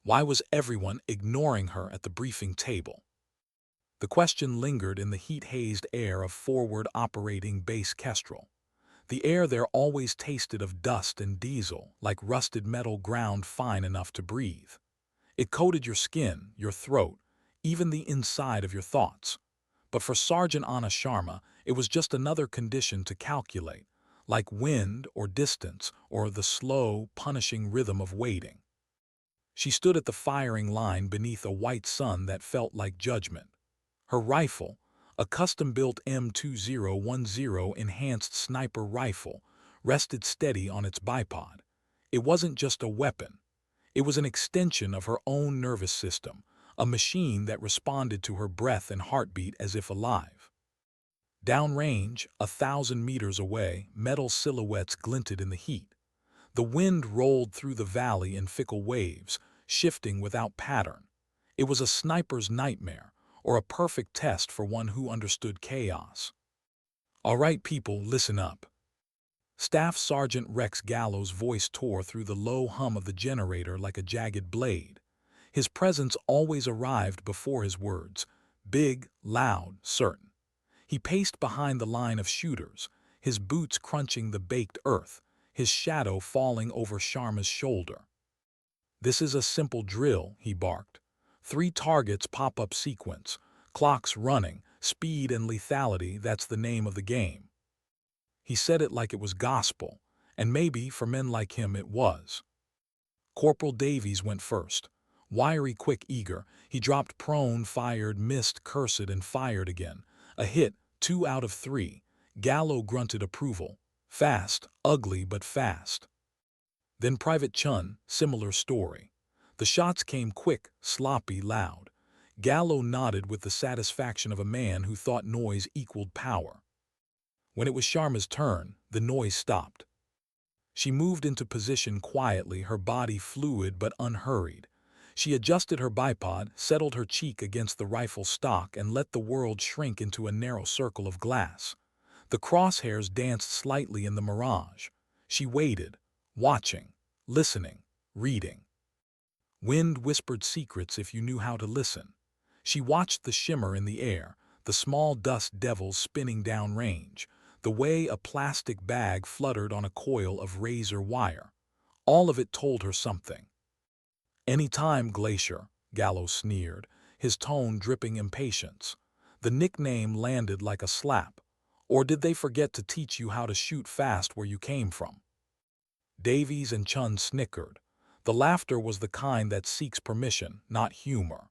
Why was everyone ignoring her at the briefing table? The question lingered in the heat-hazed air of forward operating base Kestrel. The air there always tasted of dust and diesel, like rusted metal ground fine enough to breathe. It coated your skin, your throat, even the inside of your thoughts. But for Sergeant Anna Sharma, it was just another condition to calculate, like wind or distance or the slow, punishing rhythm of waiting. She stood at the firing line beneath a white sun that felt like judgment. Her rifle, a custom-built M2010 enhanced sniper rifle, rested steady on its bipod. It wasn't just a weapon. It was an extension of her own nervous system, a machine that responded to her breath and heartbeat as if alive. Downrange, 1,000 meters away, metal silhouettes glinted in the heat. The wind rolled through the valley in fickle waves, shifting without pattern. It was a sniper's nightmare, or a perfect test for one who understood chaos. "All right, people, listen up." Staff Sergeant Rex Gallo's voice tore through the low hum of the generator like a jagged blade. His presence always arrived before his words, big, loud, certain. He paced behind the line of shooters, his boots crunching the baked earth, his shadow falling over Sharma's shoulder. "This is a simple drill," he barked. 3 targets pop-up sequence, clocks running, speed and lethality, that's the name of the game. He said it like it was gospel, and maybe for men like him it was. Corporal Davies went first. Wiry, quick, eager, he dropped prone, fired, missed, cursed, and fired again. A hit, 2 out of 3. Gallo grunted approval. Fast, ugly but fast. Then Private Chun, similar story. The shots came quick, sloppy, loud. Gallo nodded with the satisfaction of a man who thought noise equaled power. When it was Sharma's turn, the noise stopped. She moved into position quietly, her body fluid but unhurried. She adjusted her bipod, settled her cheek against the rifle stock, and let the world shrink into a narrow circle of glass. The crosshairs danced slightly in the mirage. She waited, watching, listening, reading. Wind whispered secrets if you knew how to listen. She watched the shimmer in the air, the small dust devils spinning downrange, the way a plastic bag fluttered on a coil of razor wire. All of it told her something. "Any time, Glacier," Gallo sneered, his tone dripping impatience. The nickname landed like a slap. Or did they forget to teach you how to shoot fast where you came from? Davies and Chun snickered. The laughter was the kind that seeks permission, not humor.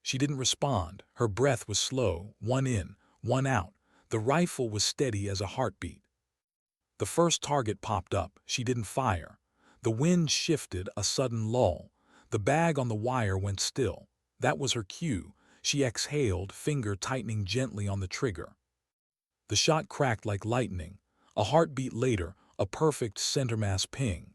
She didn't respond. Her breath was slow, one in, one out. The rifle was steady as a heartbeat. The first target popped up. She didn't fire. The wind shifted, a sudden lull. The bag on the wire went still. That was her cue. She exhaled, finger tightening gently on the trigger. The shot cracked like lightning. A heartbeat later, a perfect centermass ping.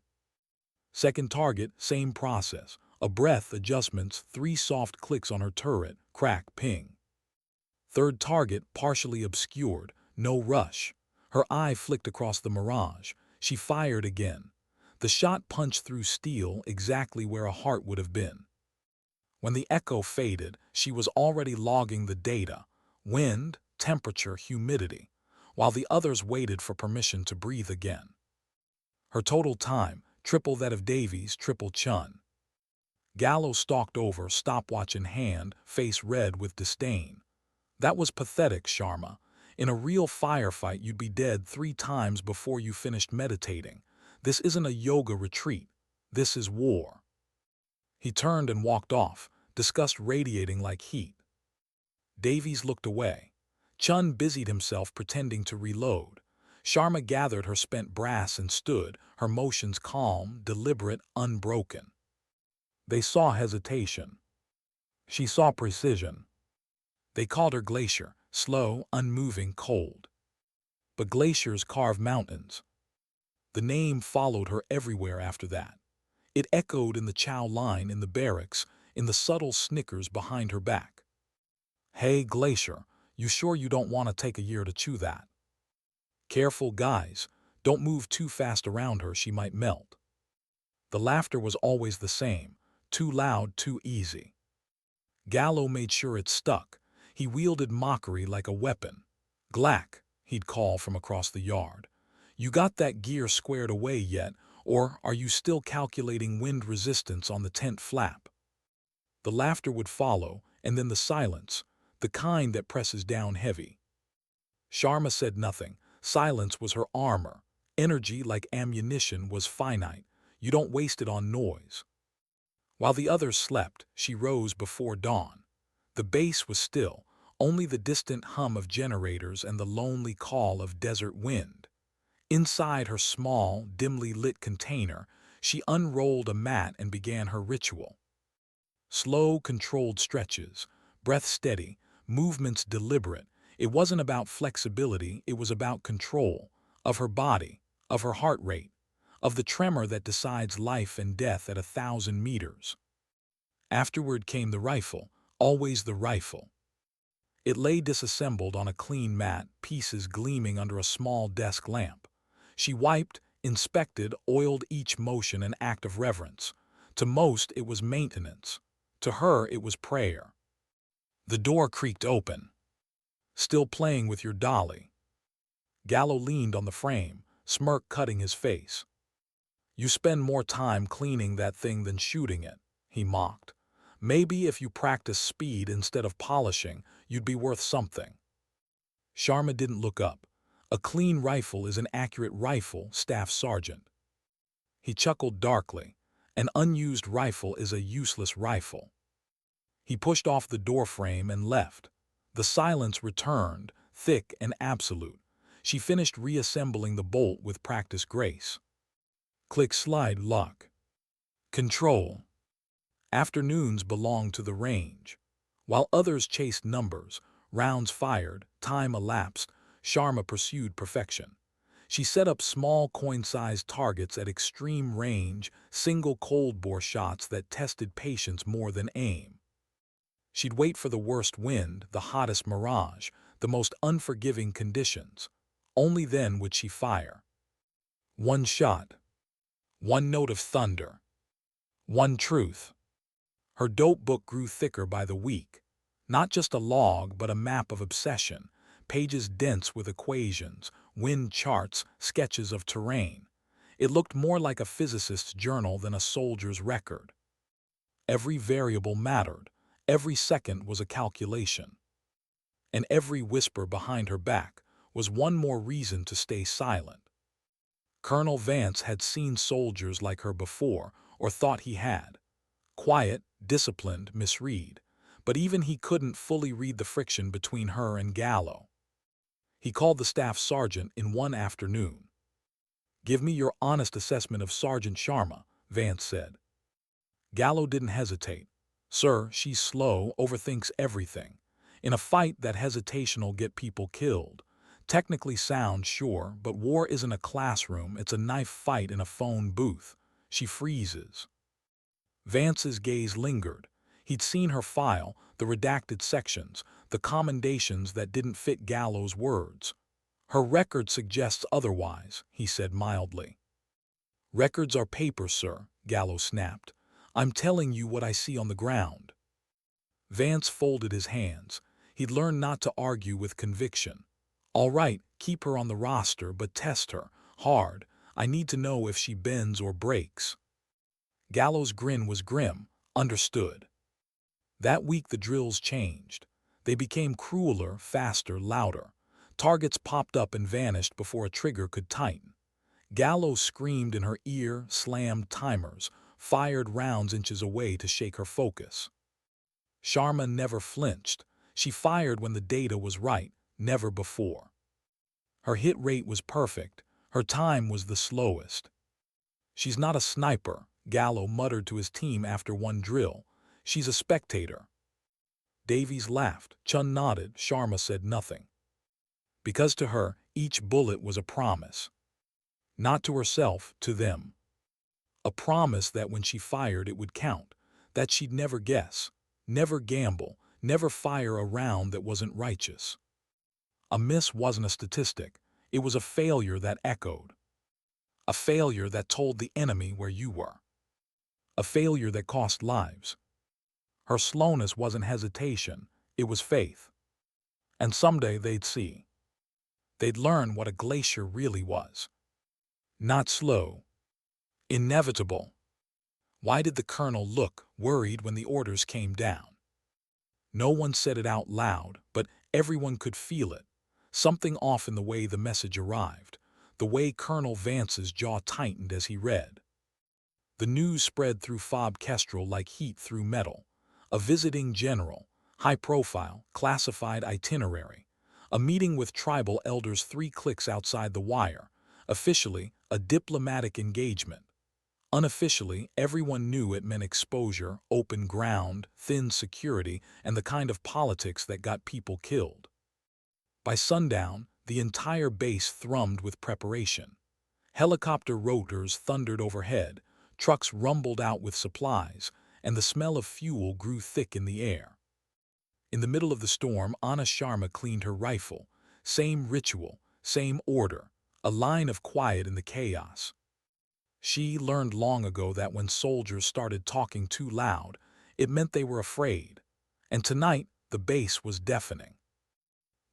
Second target, same process. A breath, adjustments, 3 soft clicks on her turret, crack, ping. Third target, partially obscured, no rush. Her eye flicked across the mirage. She fired again. The shot punched through steel exactly where a heart would have been. When the echo faded, she was already logging the data: wind, temperature, humidity, while the others waited for permission to breathe again. Her total time, triple that of Davies, triple Chun. Gallo stalked over, stopwatch in hand, face red with disdain. "That was pathetic, Sharma. In a real firefight you'd be dead 3 times before you finished meditating. This isn't a yoga retreat. This is war." He turned and walked off, disgust radiating like heat. Davies looked away. Chun busied himself pretending to reload. Sharma gathered her spent brass and stood, her motions calm, deliberate, unbroken. They saw hesitation. She saw precision. They called her Glacier, slow, unmoving, cold. But glaciers carve mountains. The name followed her everywhere after that. It echoed in the chow line, in the barracks, in the subtle snickers behind her back. "Hey, Glacier, you sure you don't want to take a year to chew that?" "Careful, guys. Don't move too fast around her, she might melt." The laughter was always the same, Too loud, too easy. Gallo made sure it stuck. He wielded mockery like a weapon. "Glack," he'd call from across the yard. "You got that gear squared away yet, or are you still calculating wind resistance on the tent flap?" The laughter would follow, and then the silence, the kind that presses down heavy. Sharma said nothing. Silence was her armor. Energy, like ammunition, was finite. You don't waste it on noise. While the others slept, she rose before dawn. The base was still, only the distant hum of generators and the lonely call of desert wind. Inside her small, dimly lit container, she unrolled a mat and began her ritual. Slow, controlled stretches, breath steady, movements deliberate. It wasn't about flexibility, it was about control, of her body, of her heart rate, of the tremor that decides life and death at 1,000 meters. Afterward came the rifle, always the rifle. It lay disassembled on a clean mat, pieces gleaming under a small desk lamp. She wiped, inspected, oiled each motion an act of reverence. To most, it was maintenance. To her, it was prayer. The door creaked open. "Still playing with your dolly?" Gallo leaned on the frame, smirk cutting his face. "You spend more time cleaning that thing than shooting it," he mocked. "Maybe if you practice speed instead of polishing, you'd be worth something." Sharma didn't look up. "A clean rifle is an accurate rifle, Staff Sergeant." He chuckled darkly. "An unused rifle is a useless rifle." He pushed off the doorframe and left. The silence returned, thick and absolute. She finished reassembling the bolt with practiced grace. Click, slide, lock. Control. Afternoons belonged to the range. While others chased numbers, rounds fired, time elapsed, Sharma pursued perfection. She set up small coin-sized targets at extreme range, single cold-bore shots that tested patience more than aim. She'd wait for the worst wind, the hottest mirage, the most unforgiving conditions. Only then would she fire. One shot. One note of thunder. One truth. Her dope book grew thicker by the week. Not just a log, but a map of obsession, pages dense with equations, wind charts, sketches of terrain. It looked more like a physicist's journal than a soldier's record. Every variable mattered. Every second was a calculation. And every whisper behind her back was one more reason to stay silent. Colonel Vance had seen soldiers like her before, or thought he had. Quiet, disciplined, misread. But even he couldn't fully read the friction between her and Gallo. He called the staff sergeant in one afternoon. "Give me your honest assessment of Sergeant Sharma," Vance said. Gallo didn't hesitate. "Sir, she's slow, overthinks everything. In a fight, that hesitation'll get people killed. Technically sound, sure, but war isn't a classroom, it's a knife fight in a phone booth. She freezes." Vance's gaze lingered. He'd seen her file, the redacted sections, the commendations that didn't fit Gallo's words. "Her record suggests otherwise," he said mildly. "Records are paper, sir," Gallo snapped. "I'm telling you what I see on the ground." Vance folded his hands. He'd learned not to argue with conviction. "All right, keep her on the roster, but test her. Hard. I need to know if she bends or breaks." Gallo's grin was grim. "Understood." That week the drills changed. They became crueler, faster, louder. Targets popped up and vanished before a trigger could tighten. Gallo screamed in her ear, slammed timers, fired rounds inches away to shake her focus. Sharma never flinched. She fired when the data was right, never before. Her hit rate was perfect. Her time was the slowest. "She's not a sniper," Gallo muttered to his team after one drill. "She's a spectator." Davies laughed. Chun nodded. Sharma said nothing. Because to her, each bullet was a promise. Not to herself, to them. A promise that when she fired it would count, that she'd never guess, never gamble, never fire a round that wasn't righteous. A miss wasn't a statistic, it was a failure that echoed. A failure that told the enemy where you were. a failure that cost lives. Her slowness wasn't hesitation, it was faith. And someday they'd see. They'd learn what a glacier really was. Not slow. Inevitable. Why did the colonel look worried when the orders came down? No one said it out loud, but everyone could feel it. Something off in the way the message arrived, the way Colonel Vance's jaw tightened as he read. The news spread through Fob Kestrel like heat through metal. A visiting general, high profile, classified itinerary. A meeting with tribal elders 3 clicks outside the wire. Officially, a diplomatic engagement. Unofficially, everyone knew it meant exposure, open ground, thin security, and the kind of politics that got people killed. By sundown, the entire base thrummed with preparation. Helicopter rotors thundered overhead, trucks rumbled out with supplies, and the smell of fuel grew thick in the air. In the middle of the storm, Anna Sharma cleaned her rifle. Same ritual, same order, a line of quiet in the chaos. She learned long ago that when soldiers started talking too loud, it meant they were afraid. And tonight, the base was deafening.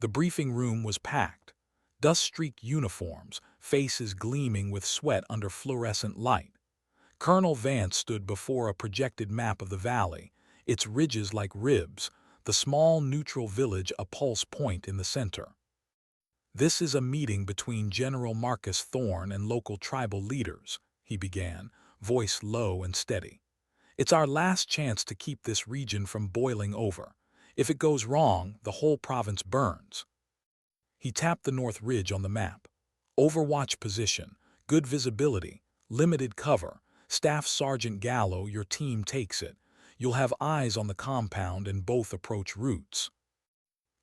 The briefing room was packed. Dust-streaked uniforms, faces gleaming with sweat under fluorescent light. Colonel Vance stood before a projected map of the valley, its ridges like ribs, the small neutral village a pulse point in the center. "This is a meeting between General Marcus Thorne and local tribal leaders," he began, voice low and steady. "It's our last chance to keep this region from boiling over. If it goes wrong, the whole province burns." He tapped the north ridge on the map. "Overwatch position, good visibility, limited cover. Staff Sergeant Gallo, your team takes it. You'll have eyes on the compound and both approach routes."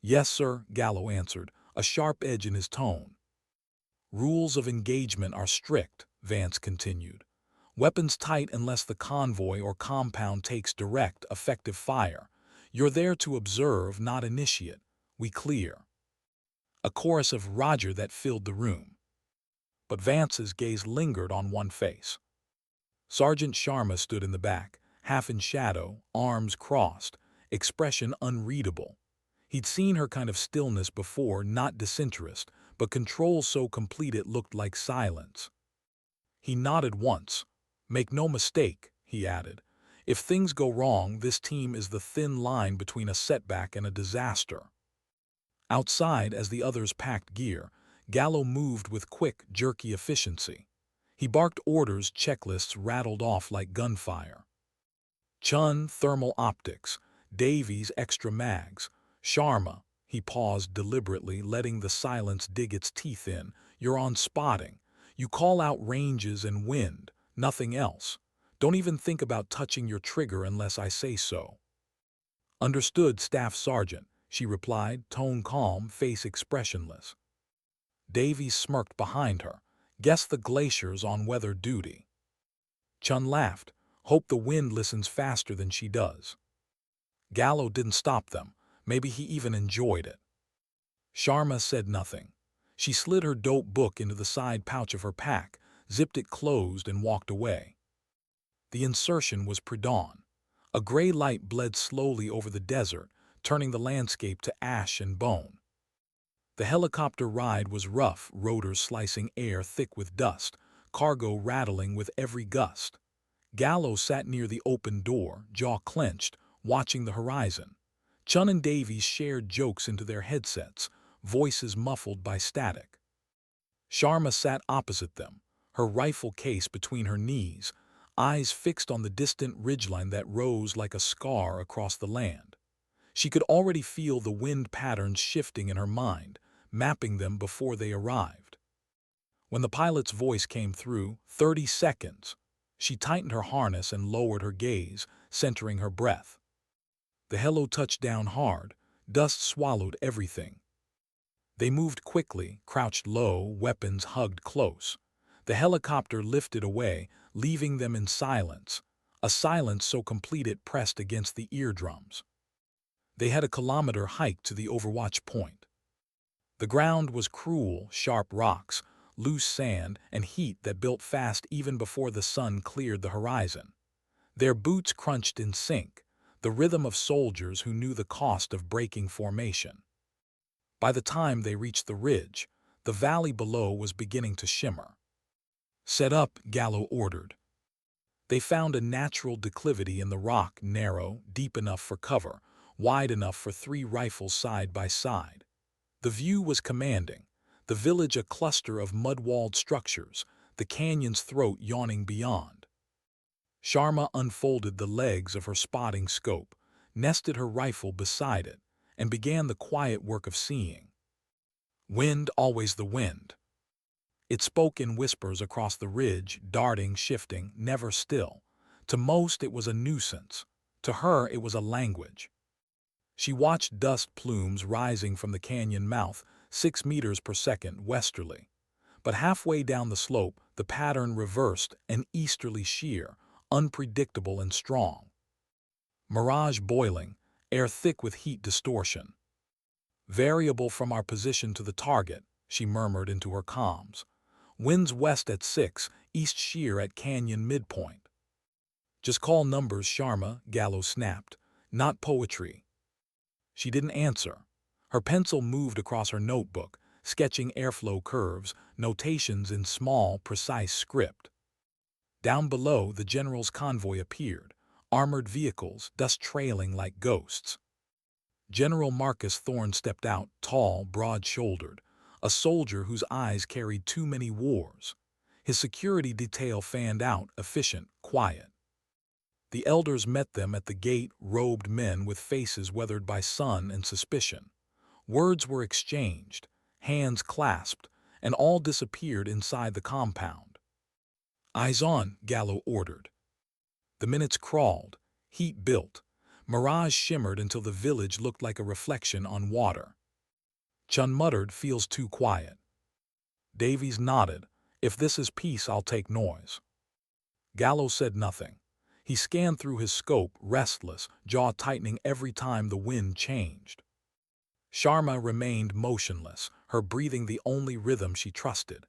"Yes, sir," Gallo answered, a sharp edge in his tone. "Rules of engagement are strict," Vance continued. "Weapons tight unless the convoy or compound takes direct, effective fire. You're there to observe, not initiate. We clear." A chorus of "Roger" that filled the room. But Vance's gaze lingered on one face. Sergeant Sharma stood in the back, half in shadow, arms crossed, expression unreadable. He'd seen her kind of stillness before, not disinterest, but control so complete it looked like silence. He nodded once. "Make no mistake," he added. "If things go wrong, this team is the thin line between a setback and a disaster." Outside, as the others packed gear, Gallo moved with quick, jerky efficiency. He barked orders, checklists rattled off like gunfire. "Chun, thermal optics. Davies, extra mags. Sharma," he paused deliberately, letting the silence dig its teeth in. "You're on spotting. You call out ranges and wind, nothing else. Don't even think about touching your trigger unless I say so." "Understood, Staff Sergeant," she replied, tone calm, face expressionless. Davies smirked behind her. "Guess the glacier's on weather duty." Chun laughed. "Hope the wind listens faster than she does." Gallo didn't stop them. Maybe he even enjoyed it. Sharma said nothing. She slid her dope book into the side pouch of her pack, zipped it closed, and walked away. The insertion was pre-dawn. A gray light bled slowly over the desert, turning the landscape to ash and bone. The helicopter ride was rough, rotors slicing air thick with dust, cargo rattling with every gust. Gallo sat near the open door, jaw clenched, watching the horizon. Chun and Davies shared jokes into their headsets, voices muffled by static. Sharma sat opposite them, her rifle case between her knees, eyes fixed on the distant ridgeline that rose like a scar across the land. She could already feel the wind patterns shifting in her mind, mapping them before they arrived. When the pilot's voice came through, 30 seconds, she tightened her harness and lowered her gaze, centering her breath. The helo touched down hard, dust swallowed everything. They moved quickly, crouched low, weapons hugged close. The helicopter lifted away, leaving them in silence, a silence so complete it pressed against the eardrums. They had a kilometer hike to the Overwatch point. The ground was cruel, sharp rocks, loose sand, and heat that built fast even before the sun cleared the horizon. Their boots crunched in sync, the rhythm of soldiers who knew the cost of breaking formation. By the time they reached the ridge, the valley below was beginning to shimmer. "Set up," Gallo ordered. They found a natural declivity in the rock, narrow, deep enough for cover, wide enough for 3 rifles side by side. The view was commanding, the village a cluster of mud-walled structures, the canyon's throat yawning beyond. Sharma unfolded the legs of her spotting scope, nested her rifle beside it, and began the quiet work of seeing. Wind, always the wind. It spoke in whispers across the ridge, darting, shifting, never still. To most it was a nuisance. To her it was a language. She watched dust plumes rising from the canyon mouth, 6 meters per second westerly. But halfway down the slope, the pattern reversed, an easterly shear, unpredictable and strong. Mirage boiling, air thick with heat distortion. "Variable from our position to the target," she murmured into her comms. "Winds west at 6, east shear at canyon midpoint." "Just call numbers, Sharma," Gallo snapped. "Not poetry." She didn't answer. Her pencil moved across her notebook, sketching airflow curves, notations in small, precise script. Down below, the general's convoy appeared, armored vehicles, dust trailing like ghosts. General Marcus Thorne stepped out, tall, broad-shouldered, a soldier whose eyes carried too many wars. His security detail fanned out, efficient, quiet. The elders met them at the gate, robed men with faces weathered by sun and suspicion. Words were exchanged, hands clasped, and all disappeared inside the compound. "Eyes on," Gallo ordered. The minutes crawled, heat built. Mirage shimmered until the village looked like a reflection on water. Chun muttered, "Feels too quiet." Davies nodded. "If this is peace, I'll take noise." Gallo said nothing. He scanned through his scope, restless, jaw tightening every time the wind changed. Sharma remained motionless, her breathing the only rhythm she trusted.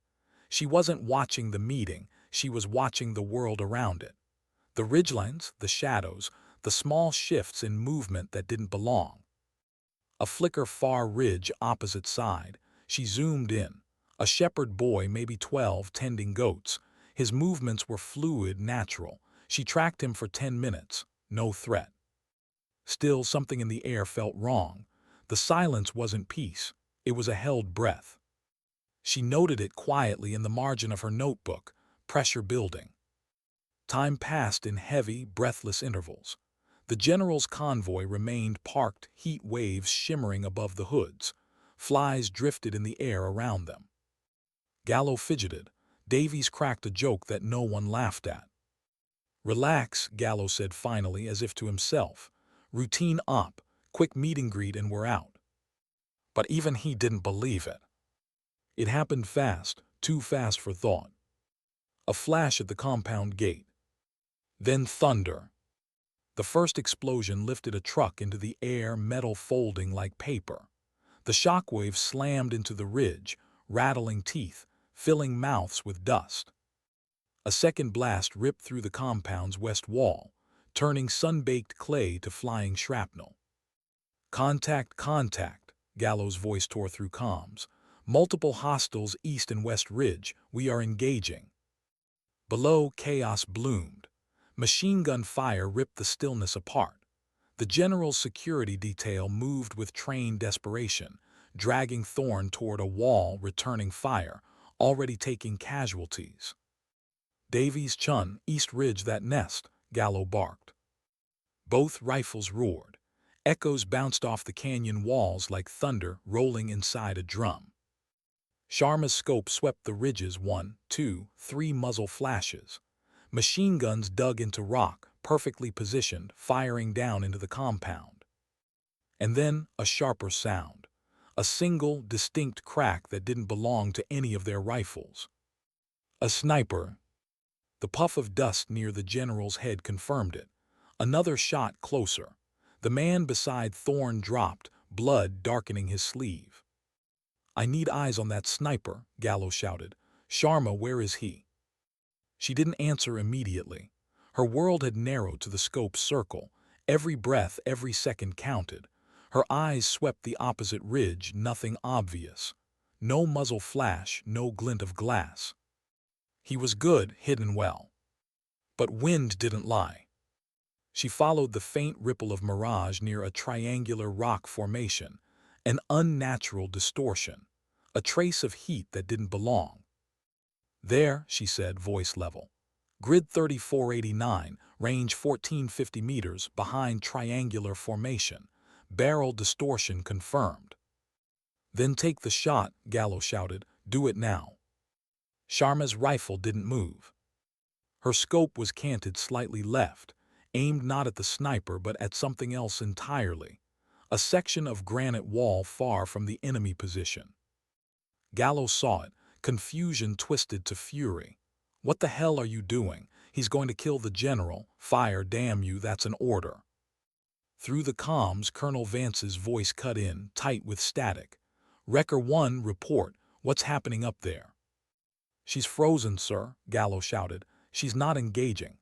She wasn't watching the meeting, she was watching the world around it. The ridgelines, the shadows, the small shifts in movement that didn't belong. A flicker far ridge opposite side. She zoomed in. A shepherd boy, maybe 12, tending goats. His movements were fluid, natural. She tracked him for 10 minutes. No threat. Still, something in the air felt wrong. The silence wasn't peace. It was a held breath. She noted it quietly in the margin of her notebook, pressure building. Time passed in heavy, breathless intervals. The general's convoy remained parked, heat waves shimmering above the hoods. Flies drifted in the air around them. Gallo fidgeted. Davies cracked a joke that no one laughed at. "Relax," Gallo said finally, as if to himself. "Routine op, quick meet and greet and we're out." But even he didn't believe it. It happened fast, too fast for thought. A flash at the compound gate. Then thunder. The first explosion lifted a truck into the air, metal folding like paper. The shockwave slammed into the ridge, rattling teeth, filling mouths with dust. A second blast ripped through the compound's west wall, turning sun-baked clay to flying shrapnel. "Contact, contact," Gallo's voice tore through comms. "Multiple hostiles east and west ridge. We are engaging." Below, chaos bloomed. Machine gun fire ripped the stillness apart. The general's security detail moved with trained desperation, dragging Thorne toward a wall, returning fire, already taking casualties. "Davies, Chun, East Ridge, that nest," Gallo barked. Both rifles roared. Echoes bounced off the canyon walls like thunder rolling inside a drum. Sharma's scope swept the ridges, 1, 2, 3 muzzle flashes. Machine guns dug into rock, perfectly positioned, firing down into the compound. And then a sharper sound. A single, distinct crack that didn't belong to any of their rifles. A sniper. The puff of dust near the general's head confirmed it. Another shot closer. The man beside Thorne dropped, blood darkening his sleeve. "I need eyes on that sniper," Gallo shouted. "Sharma, where is he?" She didn't answer immediately. Her world had narrowed to the scope's circle. Every breath, every second counted. Her eyes swept the opposite ridge, nothing obvious. No muzzle flash, no glint of glass. He was good, hidden well. But wind didn't lie. She followed the faint ripple of mirage near a triangular rock formation, an unnatural distortion, a trace of heat that didn't belong. There, she said, voice level. Grid 3489, range 1450 meters, behind triangular formation. Barrel distortion confirmed. Then take the shot, Gallo shouted. Do it now. Sharma's rifle didn't move. Her scope was canted slightly left, aimed not at the sniper but at something else entirely. A section of granite wall far from the enemy position. Gallo saw it, confusion twisted to fury. What the hell are you doing? He's going to kill the general. Fire, damn you, that's an order. Through the comms, Colonel Vance's voice cut in, tight with static. Wrecker 1, report. What's happening up there? She's frozen, sir, Gallo shouted. She's not engaging.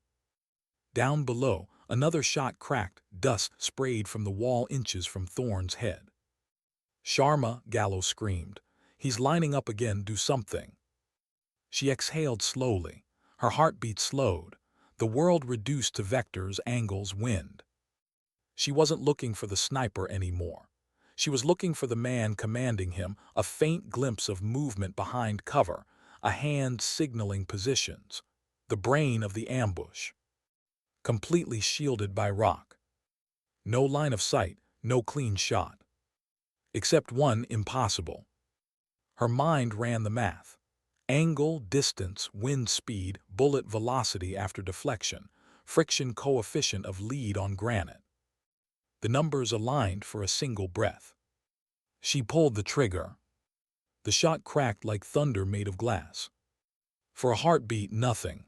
Down below, another shot cracked, dust sprayed from the wall inches from Thorne's head. Sharma, Gallo screamed. He's lining up again, do something. She exhaled slowly. Her heartbeat slowed. The world reduced to vectors, angles, wind. She wasn't looking for the sniper anymore. She was looking for the man commanding him, a faint glimpse of movement behind cover, a hand signaling positions. The brain of the ambush. Completely shielded by rock. No line of sight, no clean shot. Except one impossible. Her mind ran the math. Angle, distance, wind speed, bullet velocity after deflection, friction coefficient of lead on granite. The numbers aligned for a single breath. She pulled the trigger. The shot cracked like thunder made of glass. For a heartbeat, nothing.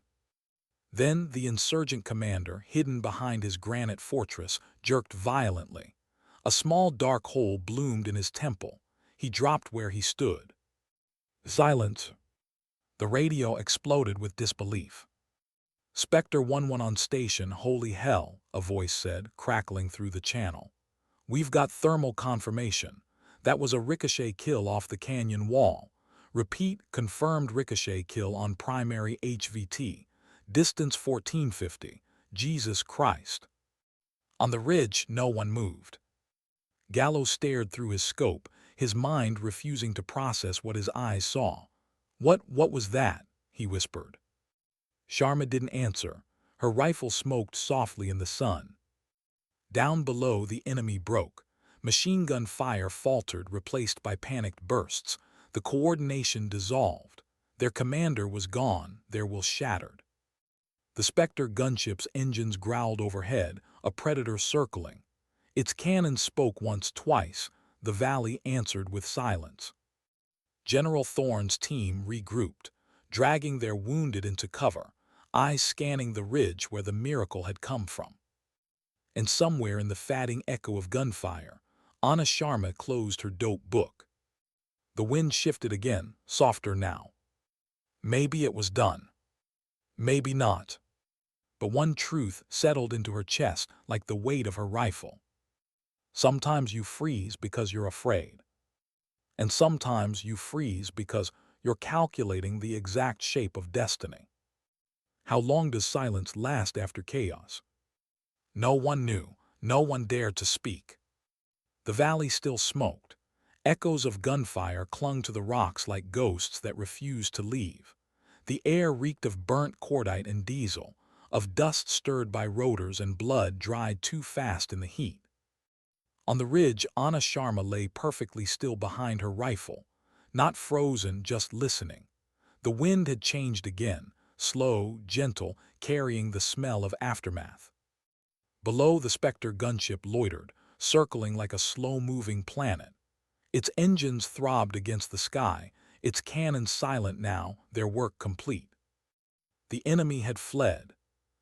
Then the insurgent commander, hidden behind his granite fortress, jerked violently. A small dark hole bloomed in his temple. He dropped where he stood. Silence. The radio exploded with disbelief. Spectre 1-1 on station, holy hell, a voice said, crackling through the channel. We've got thermal confirmation. That was a ricochet kill off the canyon wall. Repeat, confirmed ricochet kill on primary HVT. Distance 1450. Jesus Christ. On the ridge, no one moved. Gallo stared through his scope, his mind refusing to process what his eyes saw. What was that? He whispered. Sharma didn't answer. Her rifle smoked softly in the sun. Down below, the enemy broke. Machine gun fire faltered, replaced by panicked bursts. The coordination dissolved. Their commander was gone, their will shattered. The Spectre gunship's engines growled overhead, a predator circling. Its cannon spoke once, twice. The valley answered with silence. General Thorne's team regrouped, dragging their wounded into cover, eyes scanning the ridge where the miracle had come from. And somewhere in the fatting echo of gunfire, Anna Sharma closed her dope book. The wind shifted again, softer now. Maybe it was done. Maybe not. But one truth settled into her chest like the weight of her rifle. Sometimes you freeze because you're afraid. And sometimes you freeze because you're calculating the exact shape of destiny. How long does silence last after chaos? No one knew. No one dared to speak. The valley still smoked. Echoes of gunfire clung to the rocks like ghosts that refused to leave. The air reeked of burnt cordite and diesel, of dust stirred by rotors and blood dried too fast in the heat. On the ridge, Anna Sharma lay perfectly still behind her rifle, not frozen, just listening. The wind had changed again, slow, gentle, carrying the smell of aftermath. Below, the Spectre gunship loitered, circling like a slow-moving planet. Its engines throbbed against the sky, its cannons silent now, their work complete. The enemy had fled.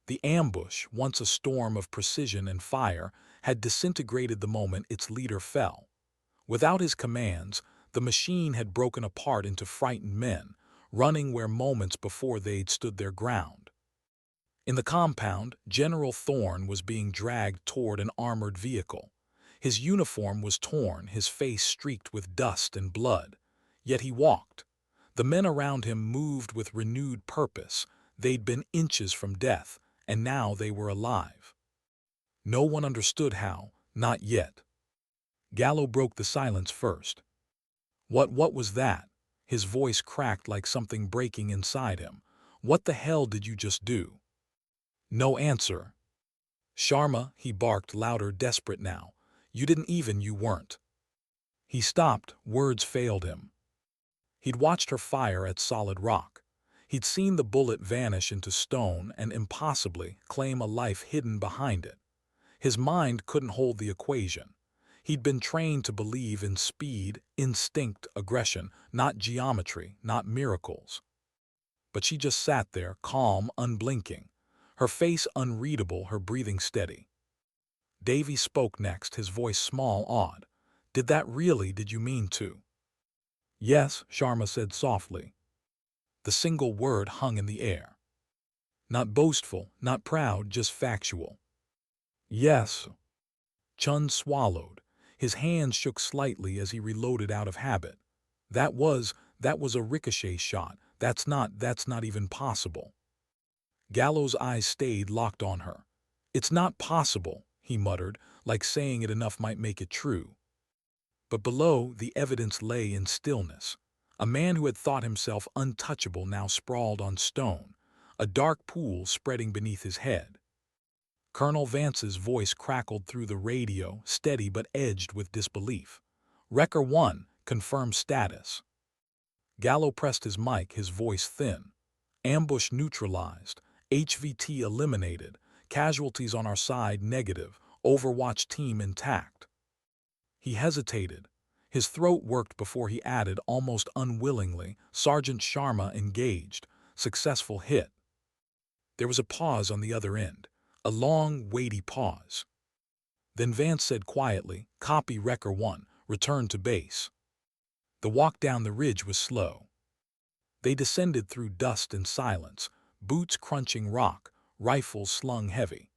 The ambush, once a storm of precision and fire, had disintegrated the moment its leader fell. Without his commands, the machine had broken apart into frightened men, running where moments before they'd stood their ground. In the compound, General Thorne was being dragged toward an armored vehicle. His uniform was torn, his face streaked with dust and blood. Yet he walked. The men around him moved with renewed purpose. They'd been inches from death, and now they were alive. No one understood how, not yet. Gallo broke the silence first. What was that? His voice cracked like something breaking inside him. What the hell did you just do? No answer. Sharma, he barked louder, desperate now. You weren't. He stopped, words failed him. He'd watched her fire at solid rock. He'd seen the bullet vanish into stone and impossibly claim a life hidden behind it. His mind couldn't hold the equation. He'd been trained to believe in speed, instinct, aggression, not geometry, not miracles. But she just sat there, calm, unblinking. Her face unreadable, her breathing steady. Davy spoke next, his voice small, awed. Did you mean to? Yes, Sharma said softly. The single word hung in the air. Not boastful, not proud, just factual. Yes. Chun swallowed. His hands shook slightly as he reloaded out of habit. That was a ricochet shot. That's not even possible. Gallo's eyes stayed locked on her. It's not possible, he muttered, like saying it enough might make it true. But below, the evidence lay in stillness. A man who had thought himself untouchable now sprawled on stone, a dark pool spreading beneath his head. Colonel Vance's voice crackled through the radio, steady but edged with disbelief. Wrecker 1, confirm status. Gallo pressed his mic, his voice thin. Ambush neutralized. HVT eliminated. Casualties on our side negative. Overwatch team intact. He hesitated. His throat worked before he added, almost unwillingly, Sergeant Sharma engaged. Successful hit. There was a pause on the other end. A long, weighty pause. Then Vance said quietly, copy Wrecker 1, return to base. The walk down the ridge was slow. They descended through dust and silence, boots crunching rock, rifles slung heavy.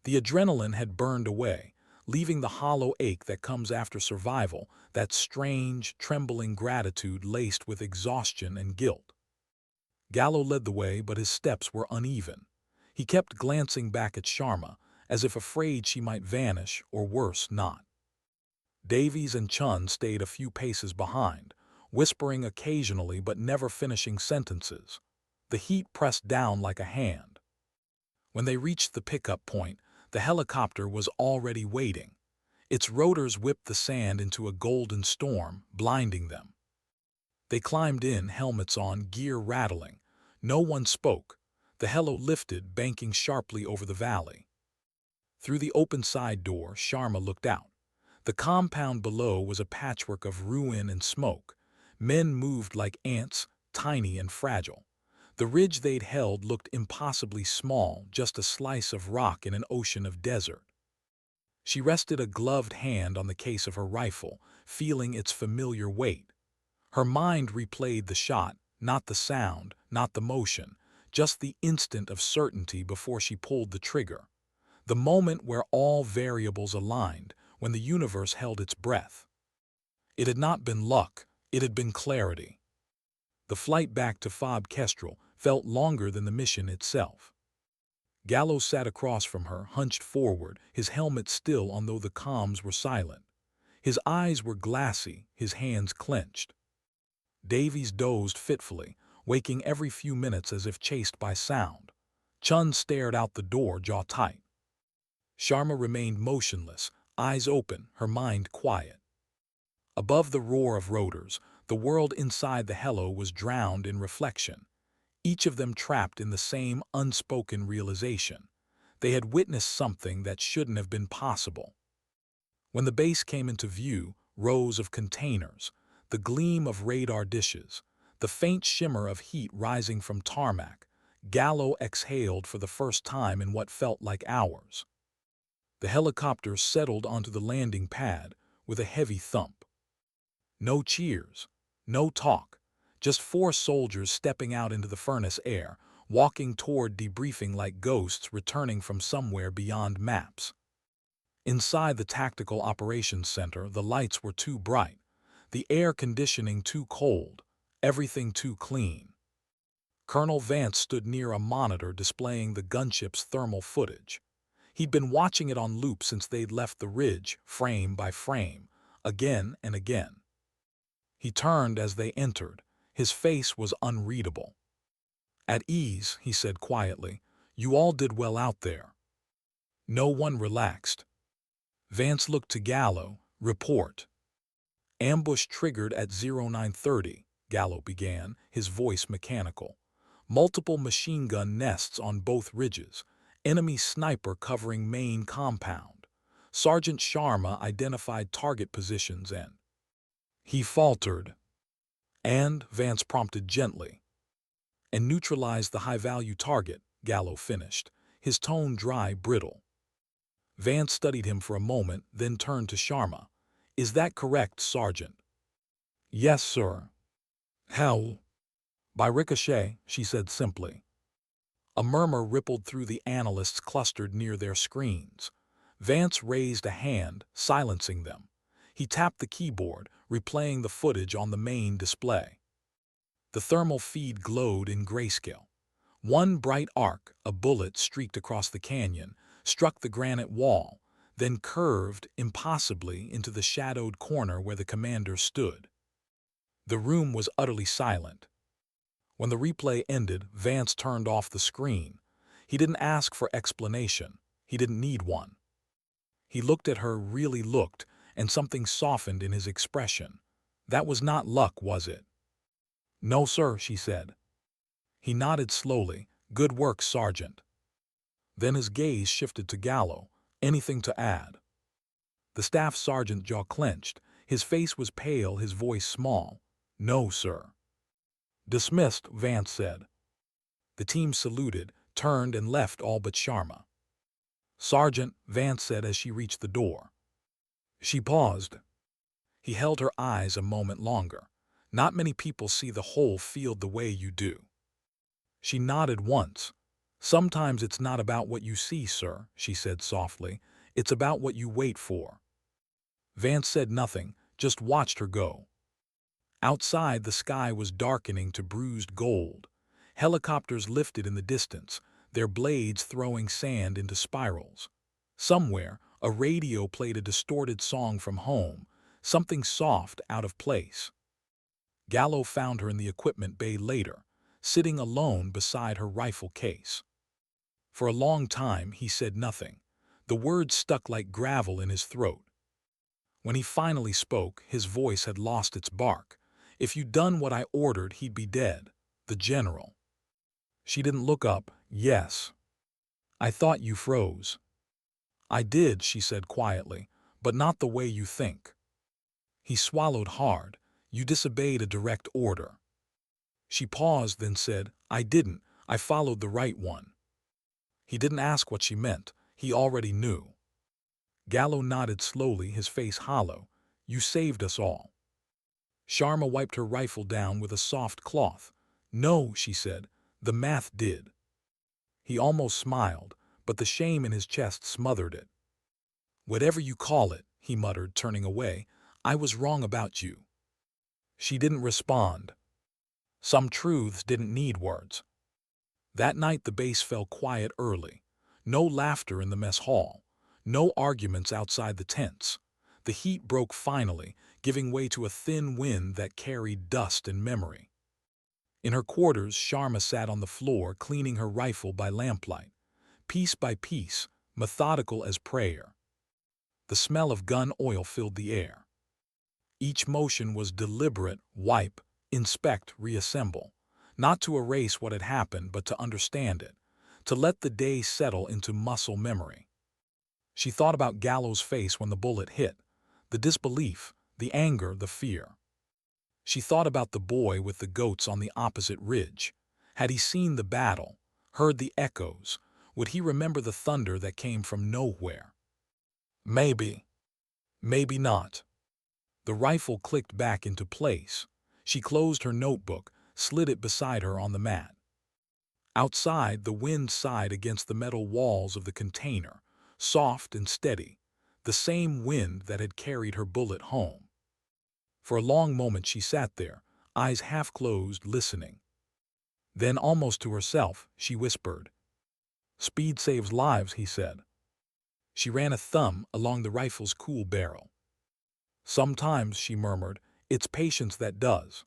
The adrenaline had burned away, leaving the hollow ache that comes after survival, that strange, trembling gratitude laced with exhaustion and guilt. Gallo led the way, but his steps were uneven. He kept glancing back at Sharma, as if afraid she might vanish, or worse, not. Davies and Chun stayed a few paces behind, whispering occasionally but never finishing sentences. The heat pressed down like a hand. When they reached the pickup point, the helicopter was already waiting. Its rotors whipped the sand into a golden storm, blinding them. They climbed in, helmets on, gear rattling. No one spoke. The helo lifted, banking sharply over the valley. Through the open side door, Sharma looked out. The compound below was a patchwork of ruin and smoke. Men moved like ants, tiny and fragile. The ridge they'd held looked impossibly small, just a slice of rock in an ocean of desert. She rested a gloved hand on the case of her rifle, feeling its familiar weight. Her mind replayed the shot, not the sound, not the motion, just the instant of certainty before she pulled the trigger. The moment where all variables aligned, when the universe held its breath. It had not been luck, it had been clarity. The flight back to Fob Kestrel felt longer than the mission itself. Gallo sat across from her, hunched forward, his helmet still although the comms were silent. His eyes were glassy, his hands clenched. Davies dozed fitfully, waking every few minutes as if chased by sound. Chun stared out the door, jaw tight. Sharma remained motionless, eyes open, her mind quiet. Above the roar of rotors, the world inside the helo was drowned in reflection, each of them trapped in the same unspoken realization. They had witnessed something that shouldn't have been possible. When the base came into view, rows of containers, the gleam of radar dishes, the faint shimmer of heat rising from tarmac, Gallo exhaled for the first time in what felt like hours. The helicopter settled onto the landing pad with a heavy thump. No cheers, no talk, just 4 soldiers stepping out into the furnace air, walking toward debriefing like ghosts returning from somewhere beyond maps. Inside the Tactical Operations Center, the lights were too bright, the air conditioning too cold, everything too clean. Colonel Vance stood near a monitor displaying the gunship's thermal footage. He'd been watching it on loop since they'd left the ridge, frame by frame, again and again. He turned as they entered. His face was unreadable. "At ease," he said quietly. "You all did well out there." No one relaxed. Vance looked to Gallo. "Report." "Ambush triggered at 0930, Gallo began, his voice mechanical. "Multiple machine gun nests on both ridges. Enemy sniper covering main compound. Sergeant Sharma identified target positions and—" He faltered. "And," Vance prompted gently. "And neutralized the high-value target," Gallo finished, his tone dry, brittle. Vance studied him for a moment, then turned to Sharma. "Is that correct, Sergeant?" "Yes, sir." "How?" "By ricochet," she said simply. A murmur rippled through the analysts clustered near their screens. Vance raised a hand, silencing them. He tapped the keyboard, replaying the footage on the main display. The thermal feed glowed in grayscale. One bright arc, a bullet streaked across the canyon, struck the granite wall, then curved impossibly into the shadowed corner where the commander stood. The room was utterly silent. When the replay ended, Vance turned off the screen. He didn't ask for explanation. He didn't need one. He looked at her, really looked, and something softened in his expression. That was not luck, was it? "No, sir," she said. He nodded slowly. "Good work, Sergeant." Then his gaze shifted to Gallo. "Anything to add?" The staff sergeant's jaw clenched. His face was pale, his voice small. "No, sir." "Dismissed," Vance said. The team saluted, turned, and left all but Sharma. "Sergeant," Vance said as she reached the door. She paused. He held her eyes a moment longer. "Not many people see the whole field the way you do." She nodded once. "Sometimes it's not about what you see, sir," she said softly. "It's about what you wait for." Vance said nothing, just watched her go. Outside, the sky was darkening to bruised gold. Helicopters lifted in the distance, their blades throwing sand into spirals. Somewhere, a radio played a distorted song from home, something soft, out of place. Gallo found her in the equipment bay later, sitting alone beside her rifle case. For a long time, he said nothing. The words stuck like gravel in his throat. When he finally spoke, his voice had lost its bark. "If you'd done what I ordered, he'd be dead. The general." She didn't look up. "Yes." "I thought you froze." "I did," she said quietly, "but not the way you think." He swallowed hard. "You disobeyed a direct order." She paused, then said, "I didn't. I followed the right one." He didn't ask what she meant. He already knew. Gallo nodded slowly, his face hollow. "You saved us all." Sharma wiped her rifle down with a soft cloth. "No," she said, "the math did." He almost smiled, but the shame in his chest smothered it. "Whatever you call it," he muttered, turning away, "I was wrong about you." She didn't respond. Some truths didn't need words. That night the base fell quiet early. No laughter in the mess hall. No arguments outside the tents. The heat broke finally, giving way to a thin wind that carried dust and memory. In her quarters, Sharma sat on the floor, cleaning her rifle by lamplight. Piece by piece, methodical as prayer. The smell of gun oil filled the air. Each motion was deliberate: wipe, inspect, reassemble. Not to erase what had happened, but to understand it. To let the day settle into muscle memory. She thought about Gallo's face when the bullet hit. The disbelief, the anger, the fear. She thought about the boy with the goats on the opposite ridge. Had he seen the battle, heard the echoes? Would he remember the thunder that came from nowhere? Maybe. Maybe not. The rifle clicked back into place. She closed her notebook, slid it beside her on the mat. Outside, the wind sighed against the metal walls of the container, soft and steady, the same wind that had carried her bullet home. For a long moment she sat there, eyes half closed, listening. Then, almost to herself, she whispered. "Speed saves lives," he said. She ran a thumb along the rifle's cool barrel. "Sometimes," she murmured, "it's patience that does."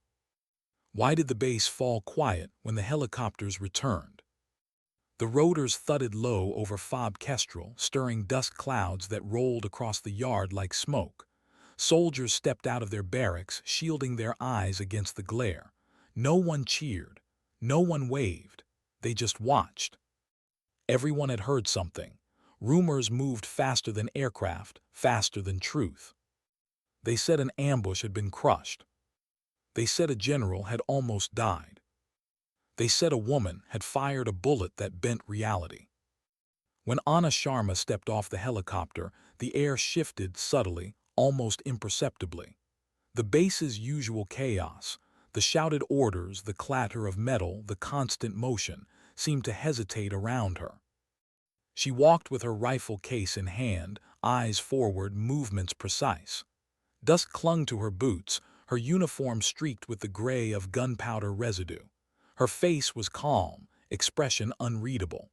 Why did the base fall quiet when the helicopters returned? The rotors thudded low over Fob Kestrel, stirring dust clouds that rolled across the yard like smoke. Soldiers stepped out of their barracks, shielding their eyes against the glare. No one cheered. No one waved. They just watched. Everyone had heard something. Rumors moved faster than aircraft, faster than truth. They said an ambush had been crushed. They said a general had almost died. They said a woman had fired a bullet that bent reality. When Anna Sharma stepped off the helicopter, the air shifted subtly, almost imperceptibly. The base's usual chaos, the shouted orders, the clatter of metal, the constant motion, seemed to hesitate around her. She walked with her rifle case in hand, eyes forward, movements precise. Dust clung to her boots, her uniform streaked with the gray of gunpowder residue. Her face was calm, expression unreadable.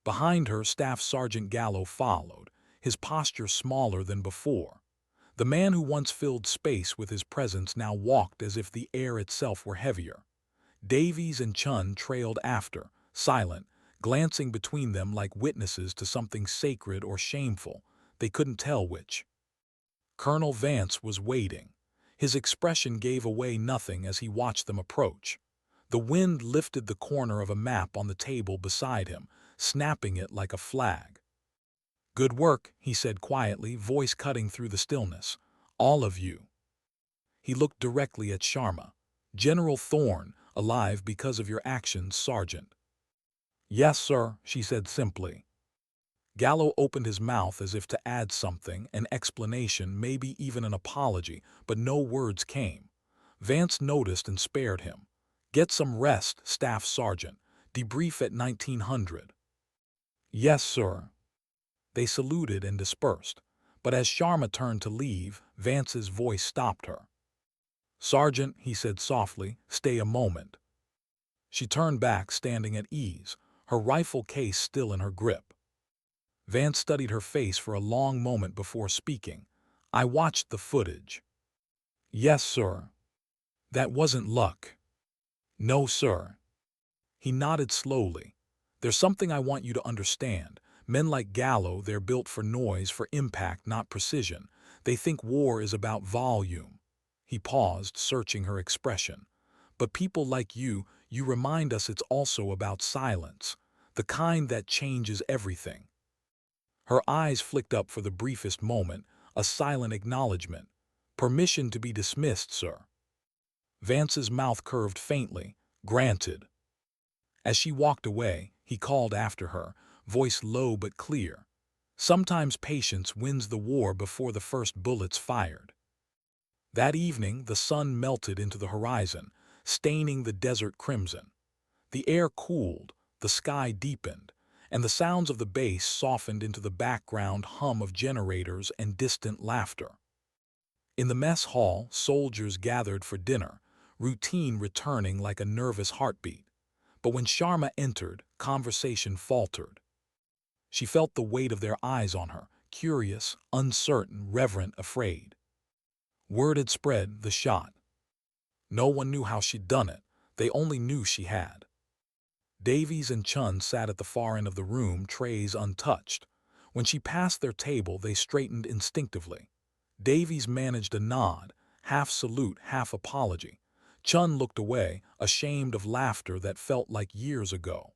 Behind her, Staff Sergeant Gallo followed, his posture smaller than before. The man who once filled space with his presence now walked as if the air itself were heavier. Davies and Chun trailed after, silent, glancing between them like witnesses to something sacred or shameful. They couldn't tell which. Colonel Vance was waiting. His expression gave away nothing as he watched them approach. The wind lifted the corner of a map on the table beside him, snapping it like a flag. "Good work," he said quietly, voice cutting through the stillness. "All of you." He looked directly at Sharma. "General Thorne, alive because of your actions, Sergeant." "Yes, sir," she said simply. Gallo opened his mouth as if to add something, an explanation, maybe even an apology, but no words came. Vance noticed and spared him. "Get some rest, Staff Sergeant. Debrief at 1900. "Yes, sir." They saluted and dispersed, but as Sharma turned to leave, Vance's voice stopped her. "Sergeant," he said softly, "stay a moment." She turned back, standing at ease, her rifle case still in her grip. Vance studied her face for a long moment before speaking. "I watched the footage." "Yes, sir." "That wasn't luck." "No, sir." He nodded slowly. "There's something I want you to understand. Men like Gallo, they're built for noise, for impact, not precision. They think war is about volume." He paused, searching her expression. "But people like you remind us it's also about silence, the kind that changes everything." Her eyes flicked up for the briefest moment, a silent acknowledgement. "Permission to be dismissed, sir." Vance's mouth curved faintly. "Granted." As she walked away, he called after her, voice low but clear. "Sometimes patience wins the war before the first bullet's fired." That evening, the sun melted into the horizon, staining the desert crimson. The air cooled, the sky deepened, and the sounds of the base softened into the background hum of generators and distant laughter. In the mess hall, soldiers gathered for dinner, routine returning like a nervous heartbeat. But when Sharma entered, conversation faltered. She felt the weight of their eyes on her, curious, uncertain, reverent, afraid. Word had spread, the shot. No one knew how she'd done it. They only knew she had. Davies and Chun sat at the far end of the room, trays untouched. When she passed their table, they straightened instinctively. Davies managed a nod, half salute, half apology. Chun looked away, ashamed of laughter that felt like years ago.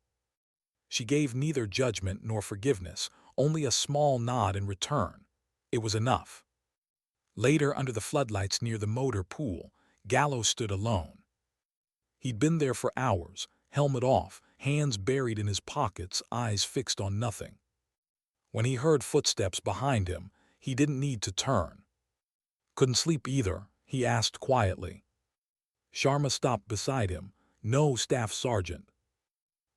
She gave neither judgment nor forgiveness, only a small nod in return. It was enough. Later, under the floodlights near the motor pool, Gallo stood alone. He'd been there for hours, helmet off, hands buried in his pockets, eyes fixed on nothing. When he heard footsteps behind him, he didn't need to turn. "Couldn't sleep either?" he asked quietly. Sharma stopped beside him. "No, Staff Sergeant."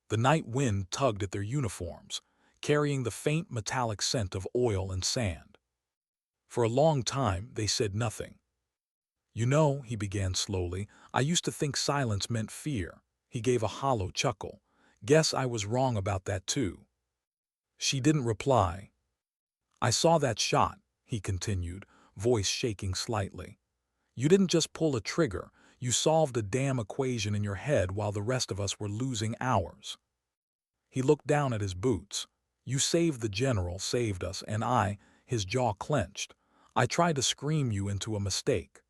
The night wind tugged at their uniforms, carrying the faint metallic scent of oil and sand. For a long time, they said nothing. "You know," he began slowly, "I used to think silence meant fear." He gave a hollow chuckle. "Guess I was wrong about that too." She didn't reply. "I saw that shot," he continued, voice shaking slightly. "You didn't just pull a trigger, you solved a damn equation in your head while the rest of us were losing ours." He looked down at his boots. "You saved the general, saved us, and his jaw clenched. "I tried to scream you into a mistake."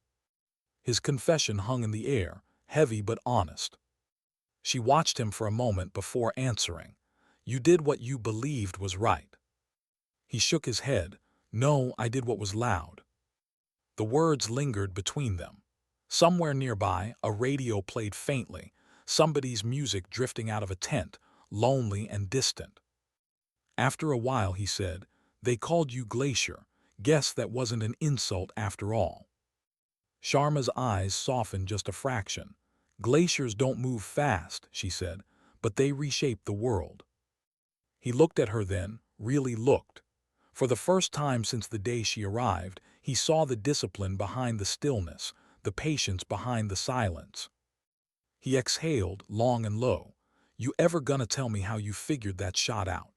His confession hung in the air, heavy but honest. She watched him for a moment before answering. "You did what you believed was right." He shook his head. "No, I did what was loud." The words lingered between them. Somewhere nearby, a radio played faintly, somebody's music drifting out of a tent, lonely and distant. After a while, he said, "They called you Glacier. Guess that wasn't an insult after all." Sharma's eyes softened just a fraction. "Glaciers don't move fast," she said, "but they reshape the world." He looked at her then, really looked. For the first time since the day she arrived, he saw the discipline behind the stillness, the patience behind the silence. He exhaled, long and low. "You ever gonna tell me how you figured that shot out?"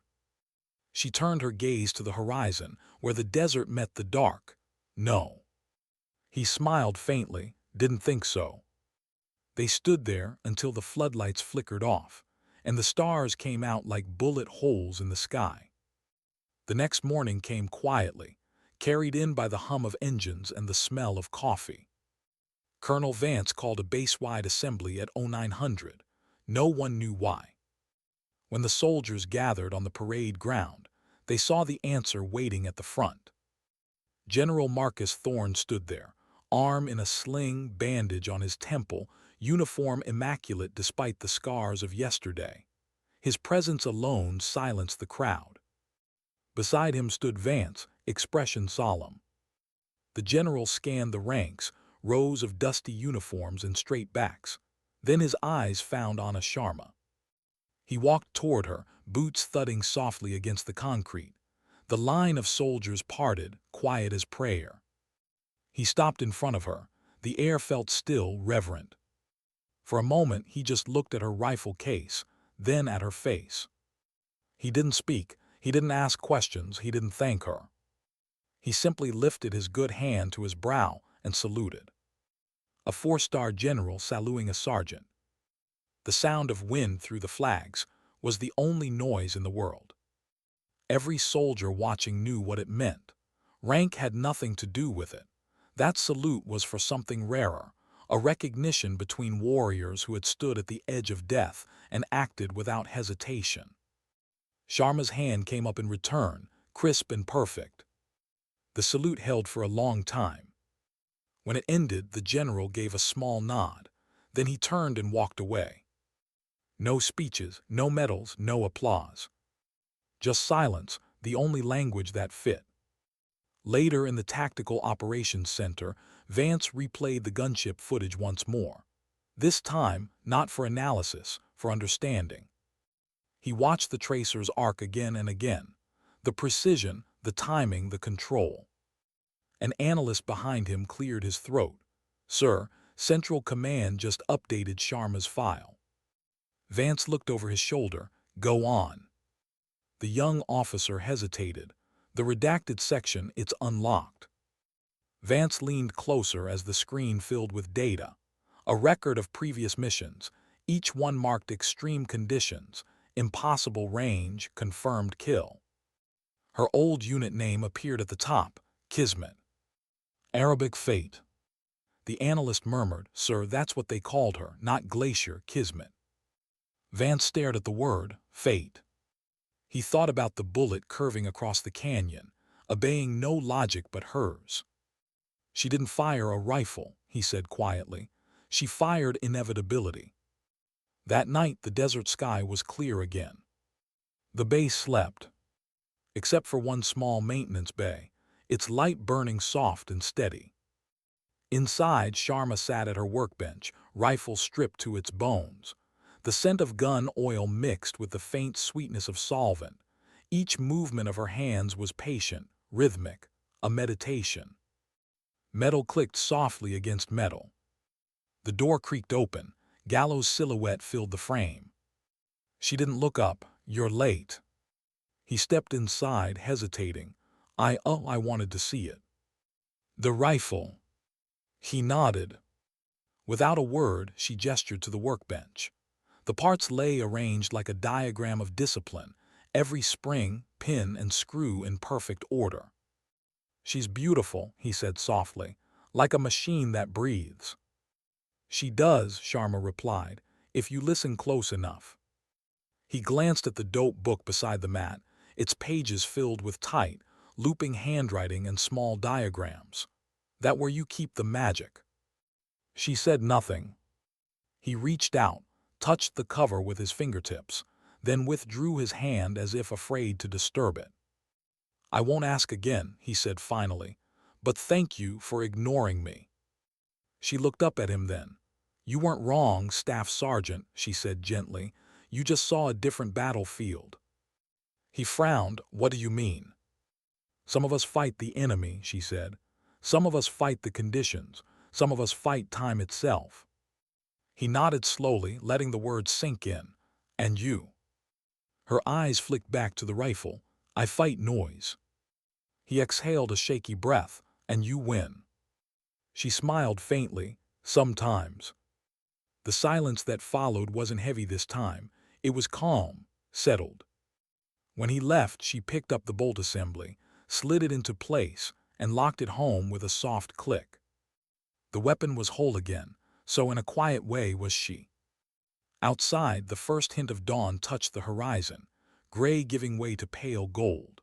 She turned her gaze to the horizon, where the desert met the dark. "No." He smiled faintly, "Didn't think so." They stood there until the floodlights flickered off, and the stars came out like bullet holes in the sky. The next morning came quietly, carried in by the hum of engines and the smell of coffee. Colonel Vance called a base-wide assembly at 0900. No one knew why. When the soldiers gathered on the parade ground, they saw the answer waiting at the front. General Marcus Thorne stood there, arm in a sling, bandage on his temple, uniform immaculate despite the scars of yesterday. His presence alone silenced the crowd. Beside him stood Vance, expression solemn. The general scanned the ranks, rows of dusty uniforms and straight backs. Then his eyes found Anna Sharma. He walked toward her, boots thudding softly against the concrete. The line of soldiers parted, quiet as prayer. He stopped in front of her. The air felt still, reverent. For a moment he just looked at her rifle case, then at her face. He didn't speak, he didn't ask questions, he didn't thank her. He simply lifted his good hand to his brow and saluted. A four-star general saluting a sergeant. The sound of wind through the flags was the only noise in the world. Every soldier watching knew what it meant. Rank had nothing to do with it. That salute was for something rarer, a recognition between warriors who had stood at the edge of death and acted without hesitation. Sharma's hand came up in return, crisp and perfect. The salute held for a long time. When it ended, the general gave a small nod. Then he turned and walked away. No speeches, no medals, no applause. Just silence, the only language that fit. Later in the Tactical Operations Center, Vance replayed the gunship footage once more. This time, not for analysis, for understanding. He watched the tracers arc again and again. The precision, the timing, the control. An analyst behind him cleared his throat. "Sir, Central Command just updated Sharma's file." Vance looked over his shoulder. "Go on." The young officer hesitated. "The redacted section, it's unlocked." Vance leaned closer as the screen filled with data. A record of previous missions, each one marked extreme conditions, impossible range, confirmed kill. Her old unit name appeared at the top, Kismet. Arabic fate. The analyst murmured, "Sir, that's what they called her, not Glacier, Kismet." Vance stared at the word, fate. He thought about the bullet curving across the canyon, obeying no logic but hers. "She didn't fire a rifle," he said quietly. "She fired inevitability." That night the desert sky was clear again. The base slept. Except for one small maintenance bay, its light burning soft and steady. Inside, Sharma sat at her workbench, rifle stripped to its bones. The scent of gun oil mixed with the faint sweetness of solvent. Each movement of her hands was patient, rhythmic, a meditation. Metal clicked softly against metal. The door creaked open. Gallo's silhouette filled the frame. She didn't look up. "You're late." He stepped inside, hesitating. I wanted to see it." "The rifle." He nodded. Without a word, she gestured to the workbench. The parts lay arranged like a diagram of discipline, every spring, pin, and screw in perfect order. "She's beautiful," he said softly, "like a machine that breathes." "She does," Sharma replied, "if you listen close enough." He glanced at the dope book beside the mat, its pages filled with tight, looping handwriting and small diagrams. "That where you keep the magic." She said nothing. He reached out, touched the cover with his fingertips, then withdrew his hand as if afraid to disturb it. "I won't ask again," he said finally, "but thank you for ignoring me." She looked up at him then. "You weren't wrong, Staff Sergeant," she said gently. "You just saw a different battlefield." He frowned. "What do you mean?" "Some of us fight the enemy," she said. "Some of us fight the conditions. Some of us fight time itself." He nodded slowly, letting the words sink in. "And you?" Her eyes flicked back to the rifle. "I fight noise." He exhaled a shaky breath. "And you win." She smiled faintly. "Sometimes." The silence that followed wasn't heavy this time. It was calm, settled. When he left, she picked up the bolt assembly, slid it into place, and locked it home with a soft click. The weapon was whole again, so in a quiet way was she. Outside, the first hint of dawn touched the horizon, gray giving way to pale gold.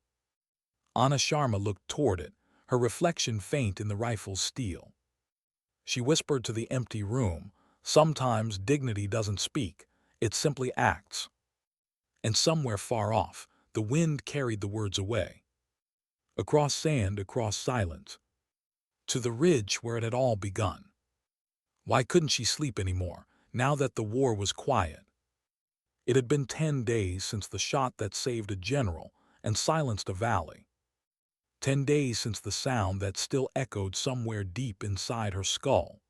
Anna Sharma looked toward it, her reflection faint in the rifle's steel. She whispered to the empty room, "Sometimes dignity doesn't speak, it simply acts." And somewhere far off, the wind carried the words away. Across sand, across silence. To the ridge where it had all begun. Why couldn't she sleep anymore, now that the war was quiet? It had been 10 days since the shot that saved a general and silenced a valley. 10 days since the sound that still echoed somewhere deep inside her skull.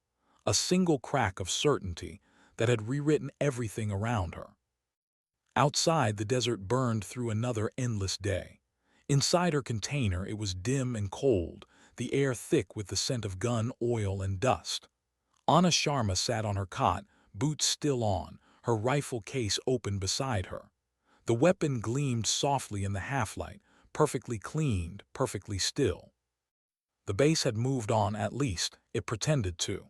A single crack of certainty that had rewritten everything around her. Outside, the desert burned through another endless day. Inside her container, it was dim and cold, the air thick with the scent of gun, oil, and dust. Anna Sharma sat on her cot, boots still on, her rifle case open beside her. The weapon gleamed softly in the half-light, perfectly cleaned, perfectly still. The base had moved on, at least, it pretended to.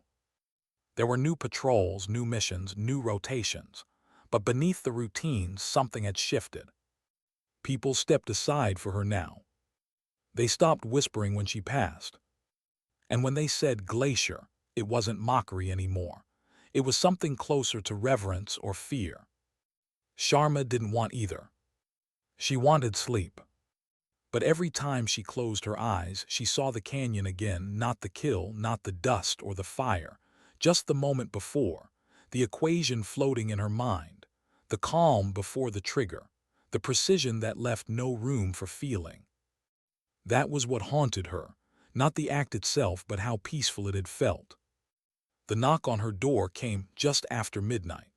There were new patrols, new missions, new rotations. But beneath the routine, something had shifted. People stepped aside for her now. They stopped whispering when she passed. And when they said glacier, it wasn't mockery anymore. It was something closer to reverence or fear. Sharma didn't want either. She wanted sleep. But every time she closed her eyes, she saw the canyon again, not the kill, not the dust or the fire, just the moment before, the equation floating in her mind, the calm before the trigger, the precision that left no room for feeling. That was what haunted her, not the act itself but how peaceful it had felt. The knock on her door came just after midnight.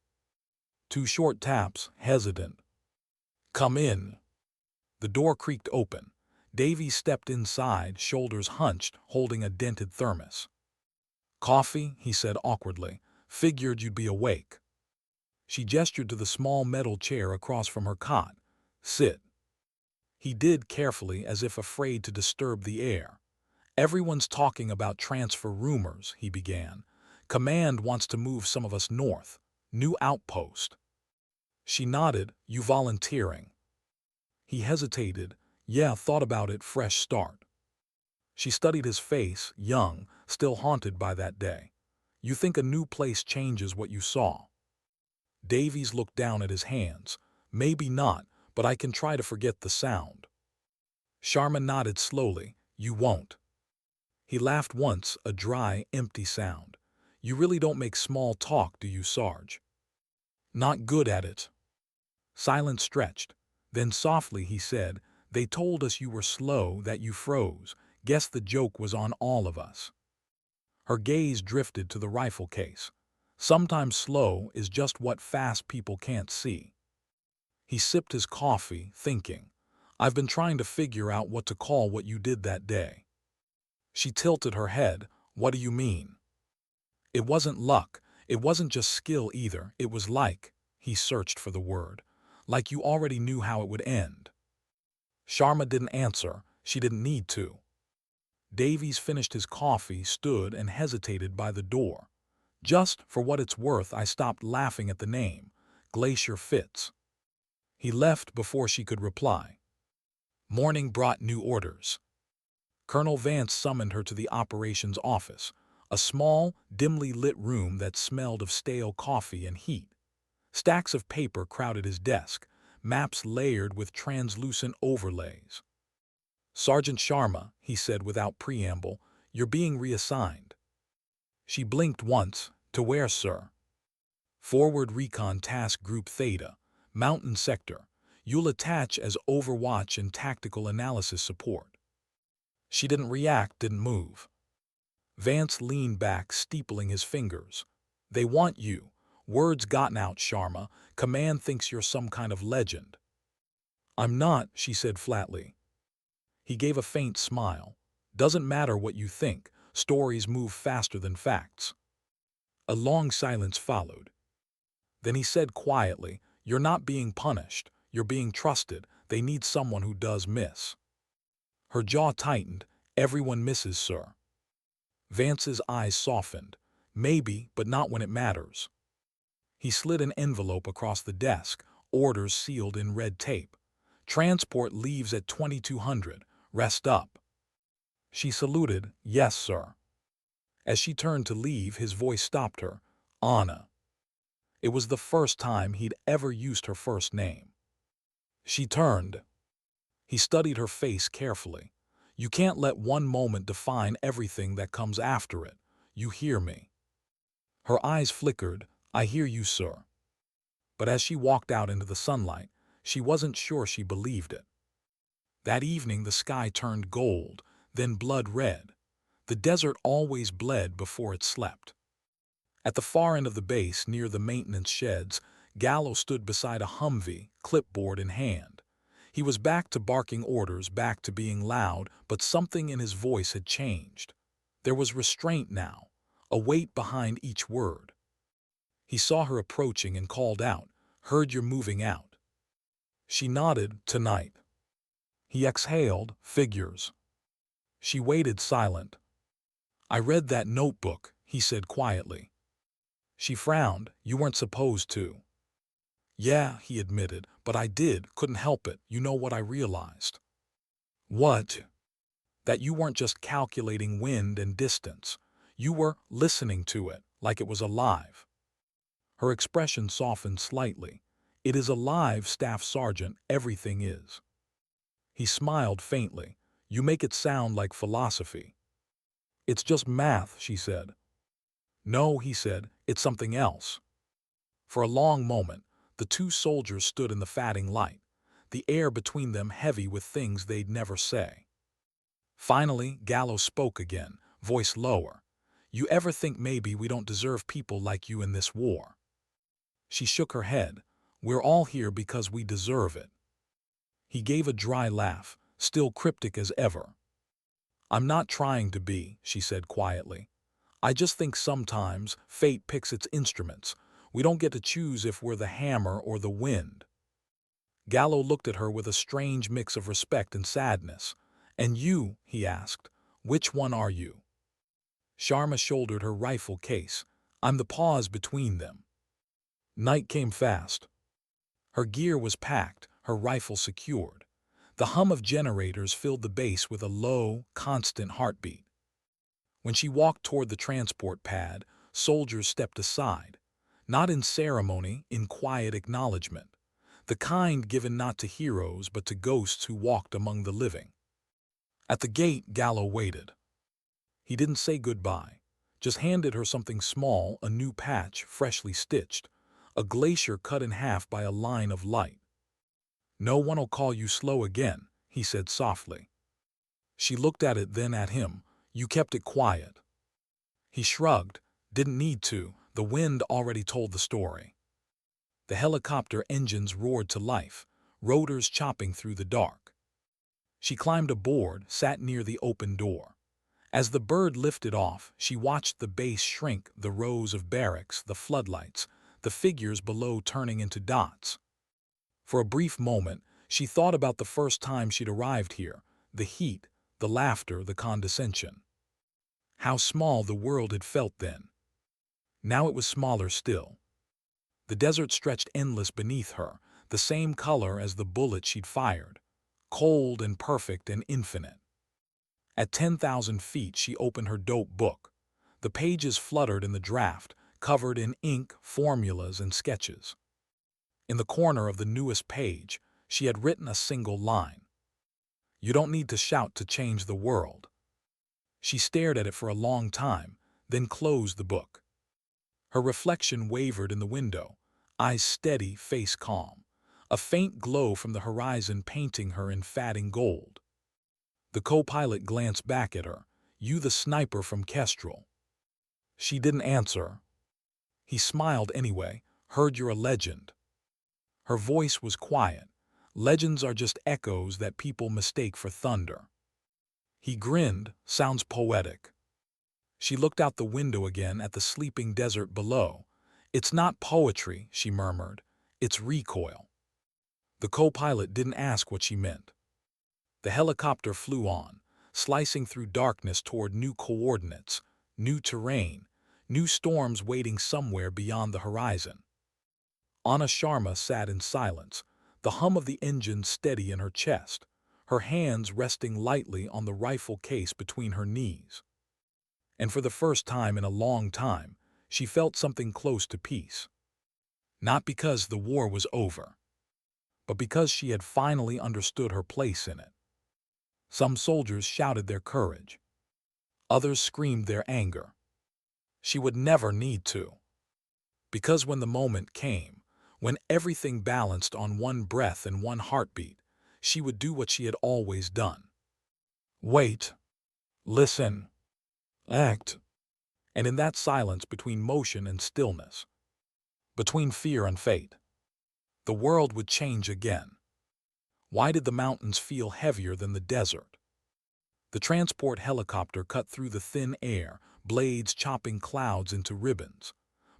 2 short taps, hesitant. "Come in." The door creaked open. Davy stepped inside, shoulders hunched, holding a dented thermos. "Coffee?" he said awkwardly. "Figured you'd be awake." She gestured to the small metal chair across from her cot. "Sit." He did carefully, as if afraid to disturb the air. "Everyone's talking about transfer rumors," he began. "Command wants to move some of us north. New outpost." She nodded. "You volunteering?" He hesitated. "Yeah, thought about it, fresh start." She studied his face, young, still haunted by that day. "You think a new place changes what you saw?" Davies looked down at his hands. "Maybe not, but I can try to forget the sound." Sharma nodded slowly. "You won't." He laughed once, a dry, empty sound. "You really don't make small talk, do you, Sarge?" Not good at it. Silence stretched. Then softly he said, they told us you were slow, that you froze. Guess the joke was on all of us. Her gaze drifted to the rifle case. Sometimes slow is just what fast people can't see. He sipped his coffee, thinking, I've been trying to figure out what to call what you did that day. She tilted her head. What do you mean? It wasn't luck. It wasn't just skill either. It was like, he searched for the word, like you already knew how it would end. Sharma didn't answer. She didn't need to. Davies finished his coffee, stood and hesitated by the door. Just for what it's worth, I stopped laughing at the name. Glacier fits. He left before she could reply. Morning brought new orders. Colonel Vance summoned her to the operations office, a small, dimly lit room that smelled of stale coffee and heat. Stacks of paper crowded his desk, maps layered with translucent overlays. Sergeant Sharma, he said without preamble, you're being reassigned. She blinked once. To where, sir? Forward Recon Task Group Theta, Mountain Sector. You'll attach as Overwatch and Tactical Analysis Support. She didn't react, didn't move. Vance leaned back, steepling his fingers. They want you. Words gotten out, Sharma. Command thinks you're some kind of legend. I'm not, she said flatly. He gave a faint smile. Doesn't matter what you think. Stories move faster than facts. A long silence followed. Then he said quietly, you're not being punished. You're being trusted. They need someone who does miss. Her jaw tightened. Everyone misses, sir. Vance's eyes softened. Maybe, but not when it matters. He slid an envelope across the desk, orders sealed in red tape. Transport leaves at 2200. Rest up. She saluted. Yes, sir. As she turned to leave, his voice stopped her. Anna. It was the first time he'd ever used her first name. She turned. He studied her face carefully. You can't let one moment define everything that comes after it. You hear me? Her eyes flickered. I hear you, sir. But as she walked out into the sunlight, she wasn't sure she believed it. That evening the sky turned gold, then blood red. The desert always bled before it slept. At the far end of the base, near the maintenance sheds, Gallo stood beside a Humvee, clipboard in hand. He was back to barking orders, back to being loud, but something in his voice had changed. There was restraint now, a weight behind each word. He saw her approaching and called out, Heard you're moving out. She nodded, Tonight. He exhaled, Figures. She waited silent. I read that notebook, he said quietly. She frowned. You weren't supposed to. Yeah, he admitted, but I did, couldn't help it. You know what I realized? What? That you weren't just calculating wind and distance. You were listening to it, like it was alive. Her expression softened slightly. It is alive, Staff Sergeant, everything is. He smiled faintly. You make it sound like philosophy. It's just math, she said. No, he said, it's something else. For a long moment, the two soldiers stood in the fading light, the air between them heavy with things they'd never say. Finally, Gallo spoke again, voice lower. You ever think maybe we don't deserve people like you in this war? She shook her head. We're all here because we deserve it. He gave a dry laugh, still cryptic as ever. I'm not trying to be, she said quietly. I just think sometimes fate picks its instruments. We don't get to choose if we're the hammer or the wind. Gallo looked at her with a strange mix of respect and sadness. And you, he asked, which one are you? Sharma shouldered her rifle case. I'm the pause between them. Night came fast. Her gear was packed, her rifle secured. The hum of generators filled the base with a low, constant heartbeat. When she walked toward the transport pad, soldiers stepped aside. Not in ceremony, in quiet acknowledgement. The kind given not to heroes but to ghosts who walked among the living. At the gate, Gallo waited. He didn't say goodbye, just handed her something small, a new patch, freshly stitched. a glacier cut in half by a line of light. "No one'll call you slow again," he said softly. She looked at it, then at him. "You kept it quiet." He shrugged. "Didn't need to. The wind already told the story." The helicopter engines roared to life, rotors chopping through the dark. She climbed aboard, sat near the open door. As the bird lifted off, she watched the base shrink, the rows of barracks, the floodlights, the figures below turning into dots. For a brief moment, she thought about the first time she'd arrived here, the heat, the laughter, the condescension. How small the world had felt then. Now it was smaller still. The desert stretched endless beneath her, the same color as the bullet she'd fired, cold and perfect and infinite. At 10,000 feet, she opened her dope book. The pages fluttered in the draft, covered in ink, formulas, and sketches. In the corner of the newest page, she had written a single line. "You don't need to shout to change the world." She stared at it for a long time, then closed the book. Her reflection wavered in the window, eyes steady, face calm, a faint glow from the horizon painting her in fatting gold. The co-pilot glanced back at her. "You the sniper from Kestrel." She didn't answer. He smiled anyway. "Heard you're a legend." Her voice was quiet. "Legends are just echoes that people mistake for thunder." He grinned. "Sounds poetic." She looked out the window again at the sleeping desert below. "It's not poetry," she murmured. "It's recoil." The co-pilot didn't ask what she meant. The helicopter flew on, slicing through darkness toward new coordinates, new terrain, new storms waiting somewhere beyond the horizon. Anna Sharma sat in silence, the hum of the engine steady in her chest, her hands resting lightly on the rifle case between her knees. And for the first time in a long time, she felt something close to peace. Not because the war was over, but because she had finally understood her place in it. Some soldiers shouted their courage. Others screamed their anger. She would never need to. Because when the moment came, when everything balanced on one breath and one heartbeat, she would do what she had always done. Wait. Listen. Act. And in that silence between motion and stillness, between fear and fate, the world would change again. Why did the mountains feel heavier than the desert? The transport helicopter cut through the thin air, blades chopping clouds into ribbons.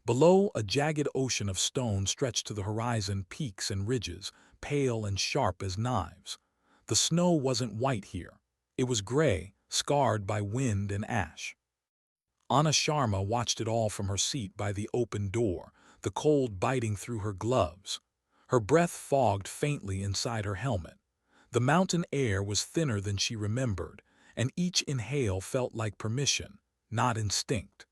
Below, a jagged ocean of stone stretched to the horizon, peaks and ridges, pale and sharp as knives. The snow wasn't white here. It was gray, scarred by wind and ash. Anna Sharma watched it all from her seat by the open door, the cold biting through her gloves. Her breath fogged faintly inside her helmet. The mountain air was thinner than she remembered, and each inhale felt like permission, not instinct.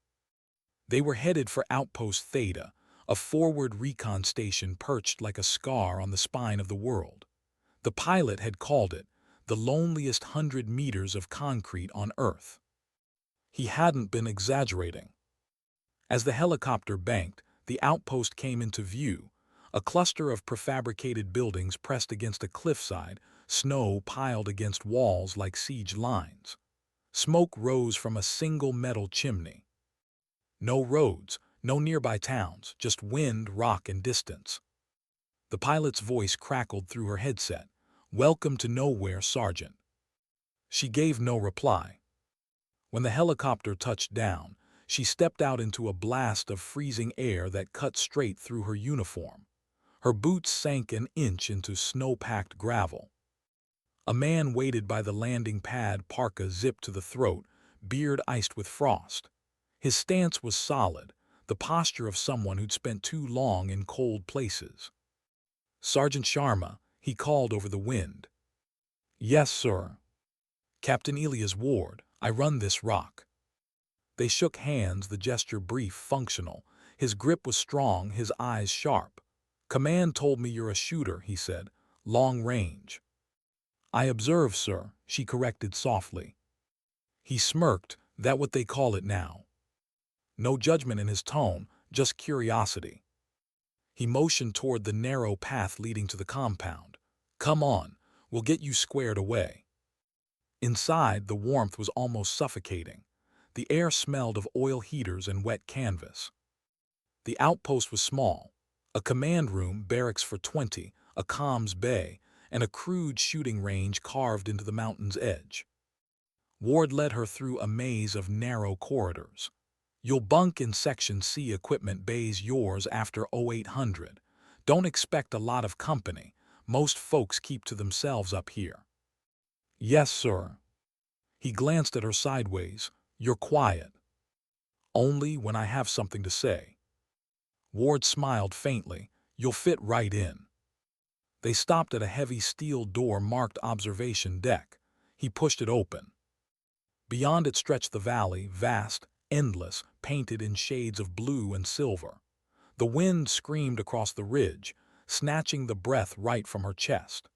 They were headed for Outpost Theta, a forward recon station perched like a scar on the spine of the world. The pilot had called it the loneliest 100 meters of concrete on Earth. He hadn't been exaggerating. As the helicopter banked, the outpost came into view, a cluster of prefabricated buildings pressed against a cliffside, snow piled against walls like siege lines. Smoke rose from a single metal chimney. No roads, no nearby towns, just wind, rock, and distance. The pilot's voice crackled through her headset. "Welcome to nowhere, Sergeant." She gave no reply. When the helicopter touched down, she stepped out into a blast of freezing air that cut straight through her uniform. Her boots sank an inch into snow-packed gravel. A man waited by the landing pad, parka zipped to the throat, beard iced with frost. His stance was solid, the posture of someone who'd spent too long in cold places. "Sergeant Sharma," he called over the wind. "Yes, sir." "Captain Elias Ward, I run this rock." They shook hands, the gesture brief, functional. His grip was strong, his eyes sharp. "Command told me you're a shooter," he said. "Long range." "I observe, sir," she corrected softly. He smirked. "That what they call it now." No judgment in his tone, just curiosity. He motioned toward the narrow path leading to the compound. Come on, we'll get you squared away. Inside, the warmth was almost suffocating. The air smelled of oil heaters and wet canvas. The outpost was small, a command room, barracks for 20, a comms bay, and a crude shooting range carved into the mountain's edge. Ward led her through a maze of narrow corridors. You'll bunk in Section C, equipment bay's yours after 0800. Don't expect a lot of company. Most folks keep to themselves up here. Yes, sir. He glanced at her sideways. You're quiet. Only when I have something to say. Ward smiled faintly. You'll fit right in. They stopped at a heavy steel door marked Observation Deck. He pushed it open. Beyond it stretched the valley, vast, endless, painted in shades of blue and silver. The wind screamed across the ridge, snatching the breath right from her chest.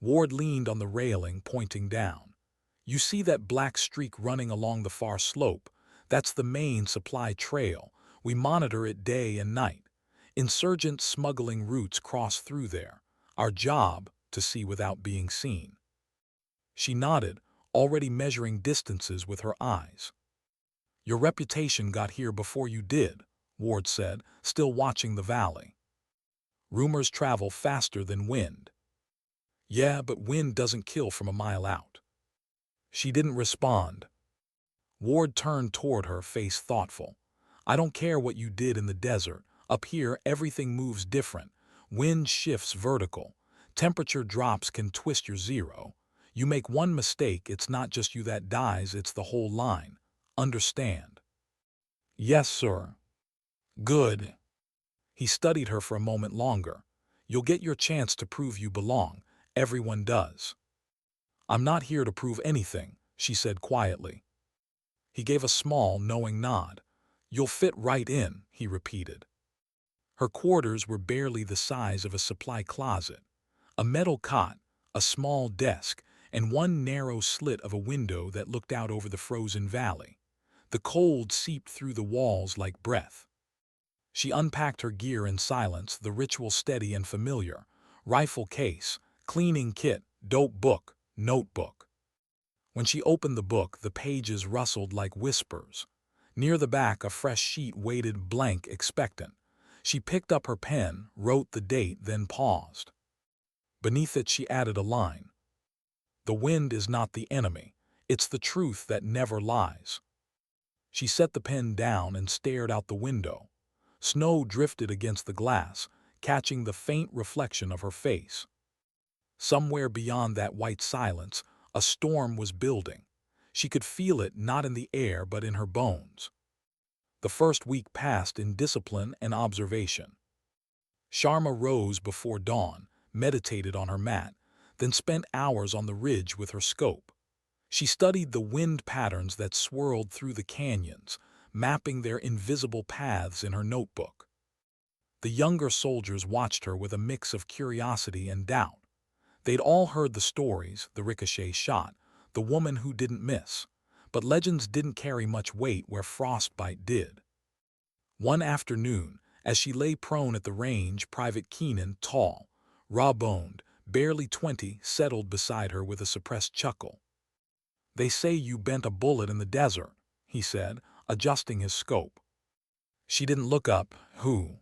Ward leaned on the railing, pointing down. You see that black streak running along the far slope? That's the main supply trail. We monitor it day and night. Insurgent smuggling routes cross through there. Our job, to see without being seen. She nodded, already measuring distances with her eyes. Your reputation got here before you did, Ward said, still watching the valley. Rumors travel faster than wind. Yeah, but wind doesn't kill from a mile out. She didn't respond. Ward turned toward her, face thoughtful. I don't care what you did in the desert. Up here, everything moves different. Wind shifts vertical. Temperature drops can twist your zero. You make one mistake, it's not just you that dies, it's the whole line. Understand? Yes, sir. Good. He studied her for a moment longer. You'll get your chance to prove you belong. Everyone does. I'm not here to prove anything, she said quietly. He gave a small, knowing nod. You'll fit right in, he repeated. Her quarters were barely the size of a supply closet. A metal cot, a small desk, and one narrow slit of a window that looked out over the frozen valley. The cold seeped through the walls like breath. She unpacked her gear in silence, the ritual steady and familiar. Rifle case, cleaning kit, dope book, notebook. When she opened the book, the pages rustled like whispers. Near the back, a fresh sheet waited blank, expectant. She picked up her pen, wrote the date, then paused. Beneath it, she added a line. The wind is not the enemy. It's the truth that never lies. She set the pen down and stared out the window. Snow drifted against the glass, catching the faint reflection of her face. Somewhere beyond that white silence, a storm was building. She could feel it not in the air but in her bones. The first week passed in discipline and observation. Sharma rose before dawn, meditated on her mat, then spent hours on the ridge with her scope. She studied the wind patterns that swirled through the canyons, mapping their invisible paths in her notebook. The younger soldiers watched her with a mix of curiosity and doubt. They'd all heard the stories, the ricochet shot, the woman who didn't miss, but legends didn't carry much weight where frostbite did. One afternoon, as she lay prone at the range, Private Keenan, tall, raw-boned, barely 20, settled beside her with a suppressed chuckle. They say you bent a bullet in the desert, he said, adjusting his scope. She didn't look up. Who?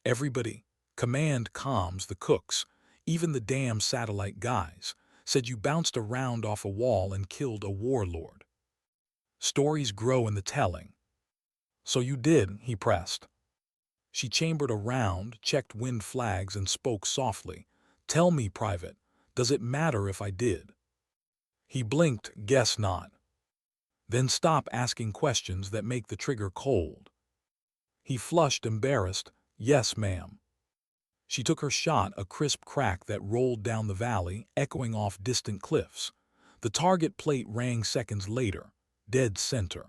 Everybody. Command comms, the cooks, even the damn satellite guys, said you bounced around off a wall and killed a warlord. Stories grow in the telling. So you did, he pressed. She chambered around, checked wind flags, and spoke softly. Tell me, Private, does it matter if I did? He blinked. Guess not. Then stop asking questions that make the trigger cold. He flushed, embarrassed. Yes, ma'am. She took her shot, a crisp crack that rolled down the valley, echoing off distant cliffs. The target plate rang seconds later, dead center.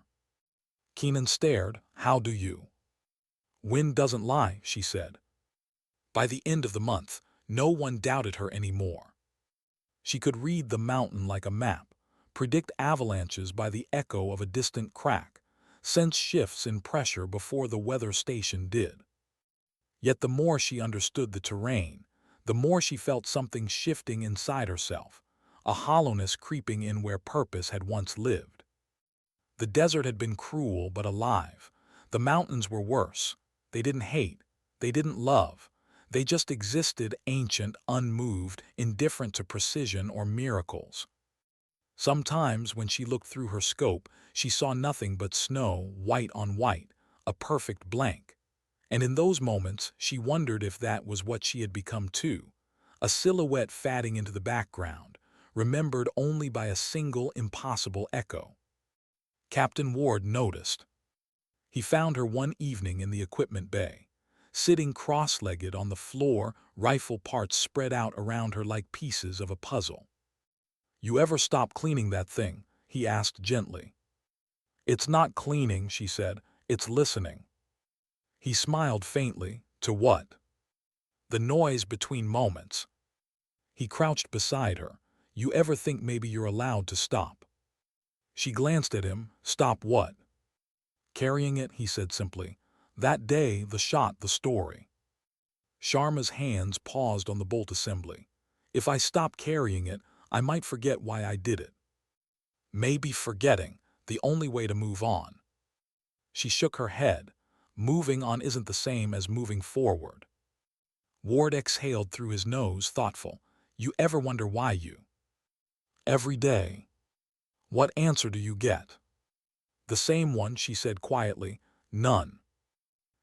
Keenan stared. How do you? Wind doesn't lie, she said. By the end of the month, no one doubted her anymore. She could read the mountain like a map, predict avalanches by the echo of a distant crack, sense shifts in pressure before the weather station did. Yet the more she understood the terrain, the more she felt something shifting inside herself, a hollowness creeping in where purpose had once lived. The desert had been cruel but alive. The mountains were worse. They didn't hate. They didn't love. They just existed, ancient, unmoved, indifferent to precision or miracles. Sometimes, when she looked through her scope, she saw nothing but snow, white on white, a perfect blank. And in those moments, she wondered if that was what she had become too, a silhouette fading into the background, remembered only by a single impossible echo. Captain Ward noticed. He found her one evening in the equipment bay, sitting cross-legged on the floor, rifle parts spread out around her like pieces of a puzzle. "You ever stop cleaning that thing?" he asked gently. "It's not cleaning," she said. "It's listening." He smiled faintly. "To what?" "The noise between moments." He crouched beside her. "You ever think maybe you're allowed to stop?" She glanced at him. "Stop what?" "Carrying it," he said simply. "That day, the shot, the story." Sharma's hands paused on the bolt assembly. "If I stop carrying it, I might forget why I did it." Maybe forgetting, the only way to move on. She shook her head. Moving on isn't the same as moving forward. Ward exhaled through his nose, thoughtful. "You ever wonder why you?" "Every day." "What answer do you get?" "The same one," she said quietly. "None."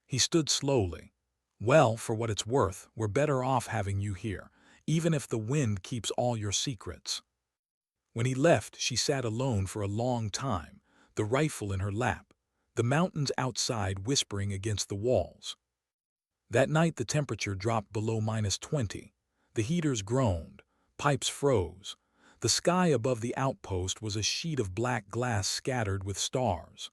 He stood slowly. "Well, for what it's worth, we're better off having you here, even if the wind keeps all your secrets." When he left, she sat alone for a long time, the rifle in her lap, the mountains outside whispering against the walls. That night the temperature dropped below -20. The heaters groaned, pipes froze. The sky above the outpost was a sheet of black glass scattered with stars.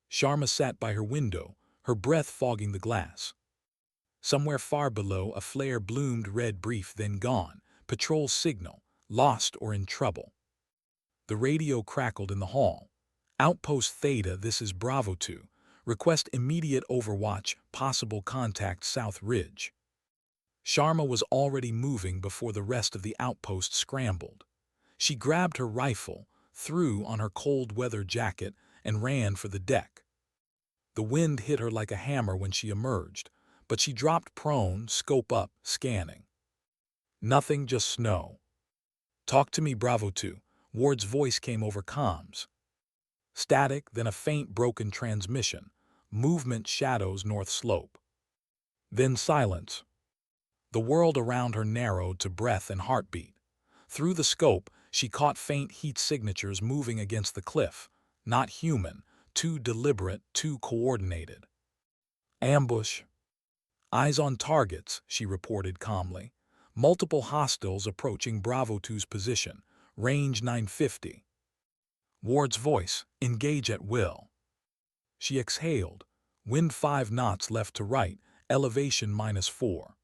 Sharma sat by her window, her breath fogging the glass. Somewhere far below, a flare bloomed red, brief, then gone. Patrol signal, lost or in trouble. The radio crackled in the hall. "Outpost Theta, this is Bravo 2. Request immediate overwatch, possible contact South Ridge." Sharma was already moving before the rest of the outpost scrambled. She grabbed her rifle, threw on her cold weather jacket, and ran for the deck. The wind hit her like a hammer when she emerged, but she dropped prone, scope up, scanning. Nothing, just snow. "Talk to me, Bravo 2. Ward's voice came over comms. Static, then a faint broken transmission. Movement, shadows, north slope. Then silence. The world around her narrowed to breath and heartbeat. Through the scope, she caught faint heat signatures moving against the cliff. Not human, too deliberate, too coordinated. "Ambush." "Eyes on targets," she reported calmly. "Multiple hostiles approaching Bravo 2's position. Range 950. Ward's voice, "Engage at will." She exhaled. Wind 5 knots left to right, elevation -4.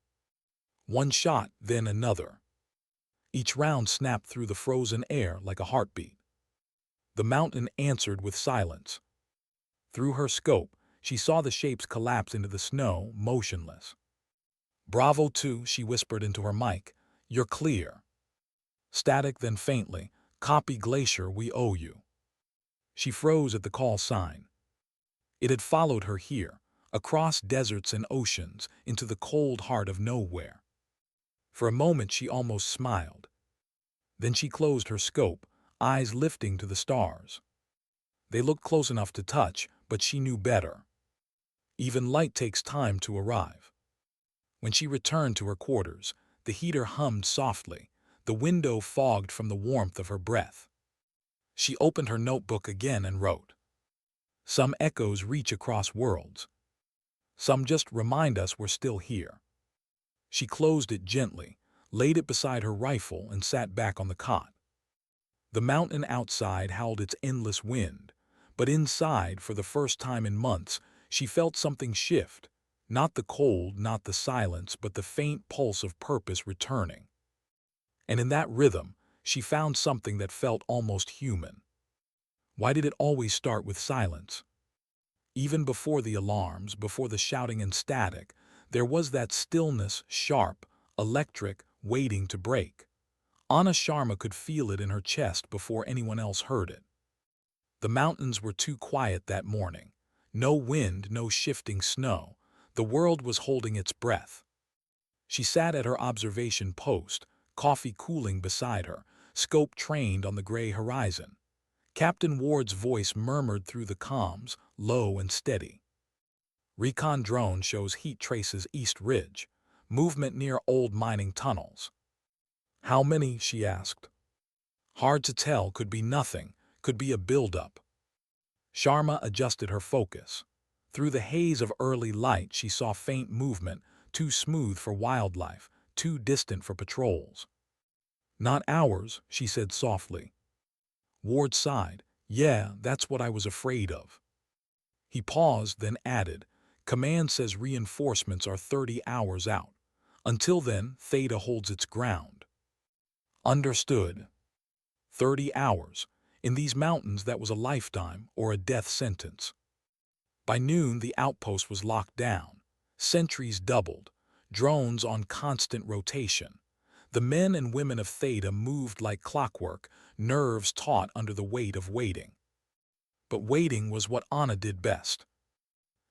One shot, then another. Each round snapped through the frozen air like a heartbeat. The mountain answered with silence. Through her scope, she saw the shapes collapse into the snow, motionless. "Bravo 2, she whispered into her mic. "You're clear." Static, then faintly. "Copy Glacier, we owe you." She froze at the call sign. It had followed her here, across deserts and oceans, into the cold heart of nowhere. For a moment she almost smiled. Then she closed her scope, eyes lifting to the stars. They looked close enough to touch, but she knew better. Even light takes time to arrive. When she returned to her quarters, the heater hummed softly, the window fogged from the warmth of her breath. She opened her notebook again and wrote. "Some echoes reach across worlds. Some just remind us we're still here." She closed it gently, laid it beside her rifle, and sat back on the cot. The mountain outside howled its endless wind, but inside, for the first time in months, she felt something shift. Not the cold, not the silence, but the faint pulse of purpose returning. And in that rhythm, she found something that felt almost human. Why did it always start with silence? Even before the alarms, before the shouting and static, There was that stillness, sharp, electric, waiting to break. Sharma could feel it in her chest before anyone else heard it. The mountains were too quiet that morning. No wind, no shifting snow. The world was holding its breath. She sat at her observation post, coffee cooling beside her, scope trained on the gray horizon. Captain Ward's voice murmured through the comms, low and steady. Recon drone shows heat traces East Ridge. Movement near old mining tunnels. How many? She asked. Hard to tell, could be nothing, could be a buildup. Sharma adjusted her focus. Through the haze of early light she saw faint movement, too smooth for wildlife, too distant for patrols. Not ours, she said softly. Ward sighed. Yeah, that's what I was afraid of. He paused, then added, Command says reinforcements are 30 hours out. Until then, Theta holds its ground. Understood. 30 hours. In these mountains, that was a lifetime or a death sentence. By noon, the outpost was locked down. Sentries doubled. Drones on constant rotation. The men and women of Theta moved like clockwork, nerves taut under the weight of waiting. But waiting was what Anna did best.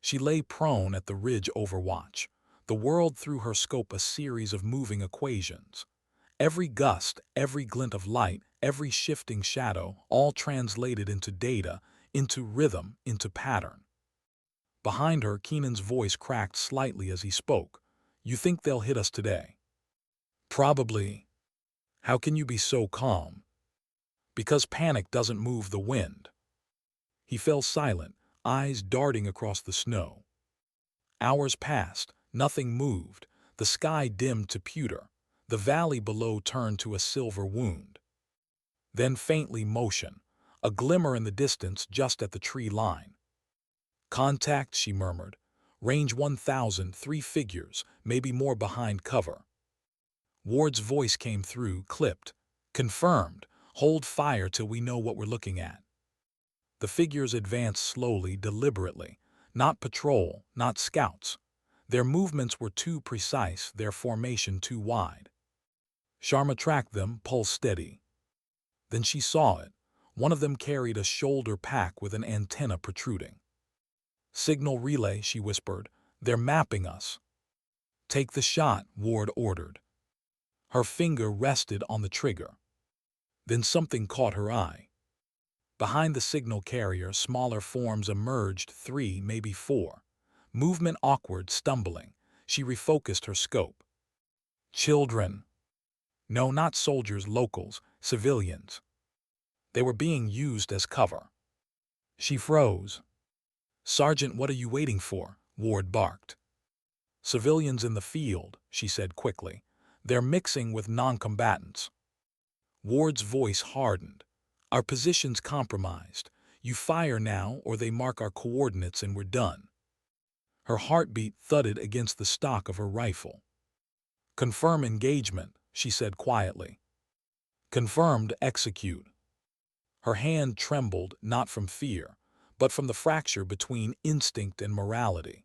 She lay prone at the ridge overwatch. The world threw her scope a series of moving equations. Every gust, every glint of light, every shifting shadow, all translated into data, into rhythm, into pattern. Behind her, Keenan's voice cracked slightly as he spoke. You think they'll hit us today? Probably. How can you be so calm? Because panic doesn't move the wind. He fell silent, eyes darting across the snow. Hours passed, nothing moved. The sky dimmed to pewter. The valley below turned to a silver wound. Then faintly motion, a glimmer in the distance just at the tree line. Contact, she murmured. Range 1,000, 3 figures, maybe more behind cover. Ward's voice came through, clipped. Confirmed. Hold fire till we know what we're looking at. The figures advanced slowly, deliberately. Not patrol, not scouts. Their movements were too precise, their formation too wide. Sharma tracked them, pulse steady. Then she saw it. One of them carried a shoulder pack with an antenna protruding. Signal relay, she whispered. They're mapping us. Take the shot, Ward ordered. Her finger rested on the trigger. Then something caught her eye. Behind the signal carrier, smaller forms emerged, 3, maybe 4. Movement awkward, stumbling. She refocused her scope. Children. No, not soldiers, locals, civilians. They were being used as cover. She froze. Sergeant, what are you waiting for? Ward barked. Civilians in the field, she said quickly. They're mixing with non-combatants. Ward's voice hardened. Our position's compromised. You fire now or they mark our coordinates and we're done. Her heartbeat thudded against the stock of her rifle. Confirm engagement, she said quietly. Confirmed, execute. Her hand trembled, not from fear, but from the fracture between instinct and morality.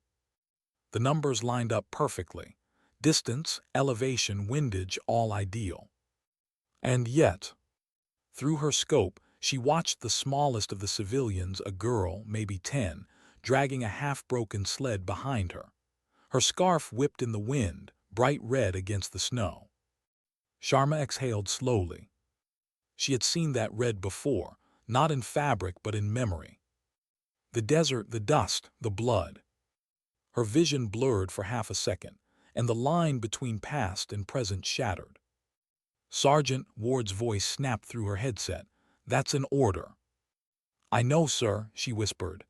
The numbers lined up perfectly. Distance, elevation, windage, all ideal. And yet, through her scope, she watched the smallest of the civilians, a girl, maybe 10, dragging a half-broken sled behind her. Her scarf whipped in the wind, bright red against the snow. Sharma exhaled slowly. She had seen that red before, not in fabric but in memory. The desert, the dust, the blood. Her vision blurred for half a second, and the line between past and present shattered. Sergeant, Ward's voice snapped through her headset. That's an order. I know, sir, she whispered.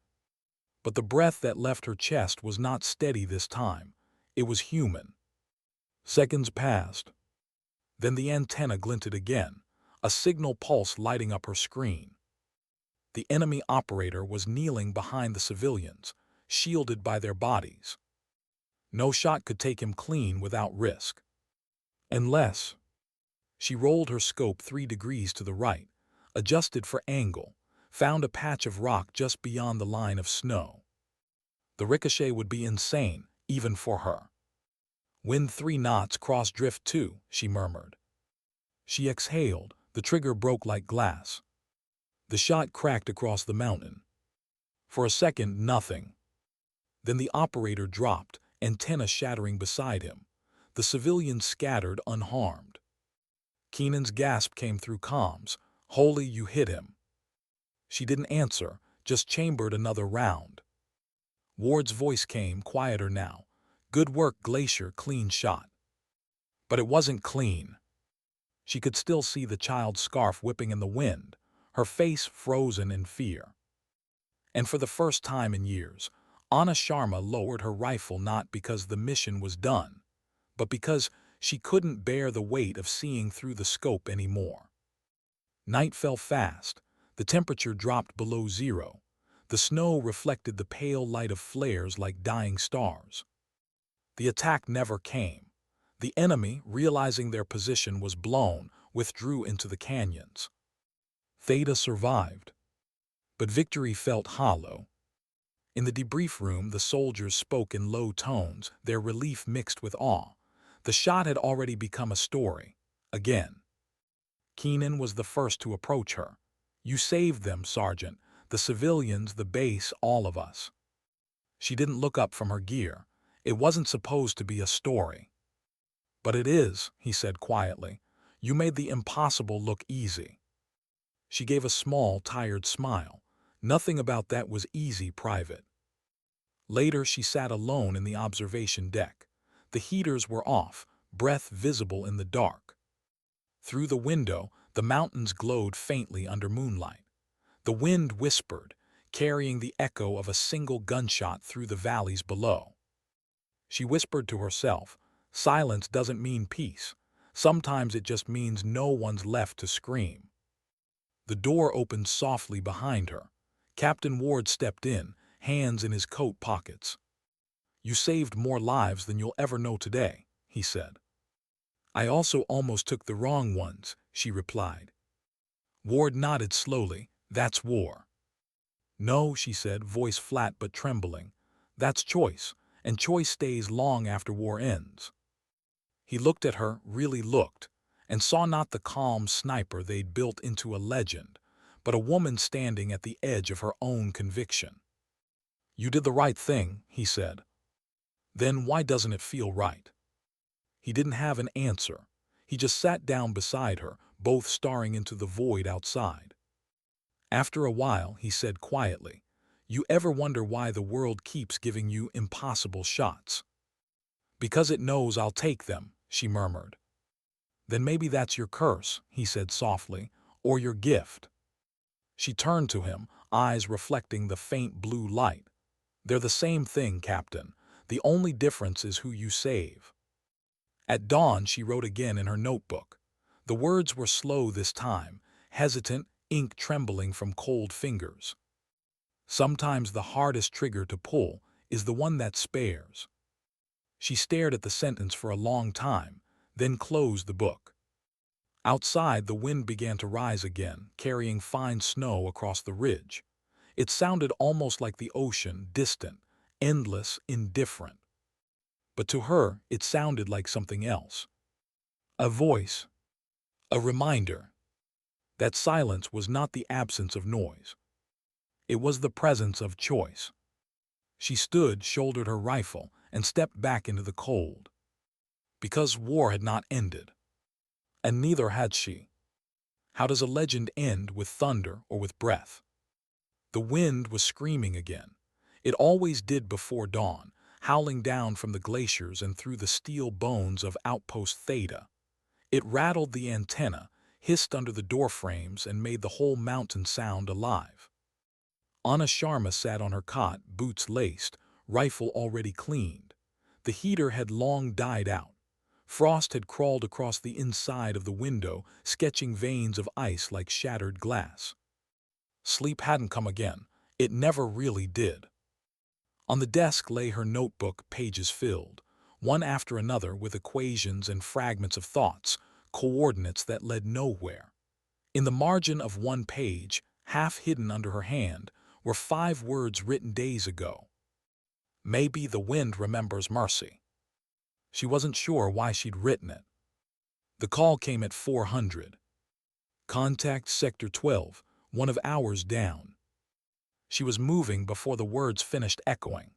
But the breath that left her chest was not steady this time. It was human. Seconds passed. Then the antenna glinted again, a signal pulse lighting up her screen. The enemy operator was kneeling behind the civilians, shielded by their bodies. No shot could take him clean without risk. Unless... She rolled her scope 3 degrees to the right, adjusted for angle, found a patch of rock just beyond the line of snow. The ricochet would be insane, even for her. Wind 3 knots, cross drift 2, she murmured. She exhaled. The trigger broke like glass. The shot cracked across the mountain. For a second, nothing. Then the operator dropped, antenna shattering beside him. The civilians scattered unharmed. Keenan's gasp came through comms. "Holy, you hit him." She didn't answer, just chambered another round. Ward's voice came, quieter now. "Good work, Glacier, clean shot." But it wasn't clean. She could still see the child's scarf whipping in the wind, her face frozen in fear. And for the first time in years, Anna Sharma lowered her rifle, not because the mission was done, but because she couldn't bear the weight of seeing through the scope anymore. Night fell fast. The temperature dropped below zero. The snow reflected the pale light of flares like dying stars. The attack never came. The enemy, realizing their position was blown, withdrew into the canyons. Theta survived. But victory felt hollow. In the debrief room, the soldiers spoke in low tones, their relief mixed with awe. The shot had already become a story. Again. Keenan was the first to approach her. "You saved them, Sergeant. The civilians, the base, all of us." She didn't look up from her gear. It wasn't supposed to be a story. "But it is," he said quietly. "You made the impossible look easy." She gave a small, tired smile. Nothing about that was easy, Private. Later, she sat alone in the observation deck. The heaters were off, breath visible in the dark. Through the window, the mountains glowed faintly under moonlight. The wind whispered, carrying the echo of a single gunshot through the valleys below. She whispered to herself, "Silence doesn't mean peace. Sometimes it just means no one's left to scream." The door opened softly behind her. Captain Ward stepped in, hands in his coat pockets. "You saved more lives than you'll ever know today," he said. "I also almost took the wrong ones," she replied. Ward nodded slowly. "That's war." "No," she said, voice flat but trembling. "That's choice, and choice stays long after war ends." He looked at her, really looked, and saw not the calm sniper they'd built into a legend, but a woman standing at the edge of her own conviction. "You did the right thing," he said. "Then why doesn't it feel right?" He didn't have an answer. He just sat down beside her, both staring into the void outside. After a while, he said quietly, "You ever wonder why the world keeps giving you impossible shots?" "Because it knows I'll take them," she murmured. "Then maybe that's your curse," he said softly, "or your gift." She turned to him, eyes reflecting the faint blue light. "They're the same thing, Captain. The only difference is who you save." At dawn, she wrote again in her notebook. The words were slow this time, hesitant, ink trembling from cold fingers. "Sometimes the hardest trigger to pull is the one that spares." She stared at the sentence for a long time, then closed the book. Outside, the wind began to rise again, carrying fine snow across the ridge. It sounded almost like the ocean, distant, endless, indifferent. But to her, it sounded like something else. A voice. A reminder. That silence was not the absence of noise. It was the presence of choice. She stood, shouldered her rifle, and stepped back into the cold. Because war had not ended. And neither had she. How does a legend end, with thunder or with breath? The wind was screaming again. It always did before dawn, howling down from the glaciers and through the steel bones of outpost Theta. It rattled the antenna, hissed under the doorframes, and made the whole mountain sound alive. Anna Sharma sat on her cot, boots laced, rifle already cleaned. The heater had long died out. Frost had crawled across the inside of the window, sketching veins of ice like shattered glass. Sleep hadn't come again. It never really did. On the desk lay her notebook, pages filled, one after another with equations and fragments of thoughts, coordinates that led nowhere. In the margin of one page, half hidden under her hand, were 5 words written days ago. "Maybe the wind remembers mercy." She wasn't sure why she'd written it. The call came at 400. Contact Sector 12, 1 hour down. She was moving before the words finished echoing.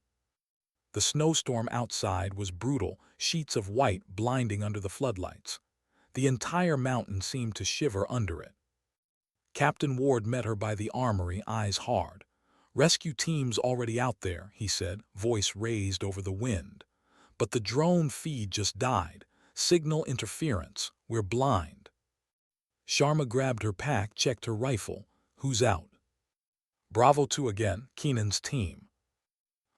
The snowstorm outside was brutal, sheets of white blinding under the floodlights. The entire mountain seemed to shiver under it. Captain Ward met her by the armory, eyes hard. "Rescue team's already out there," he said, voice raised over the wind. "But the drone feed just died. Signal interference. We're blind." Sharma grabbed her pack, checked her rifle. "Who's out?" "Bravo 2 again, Keenan's team."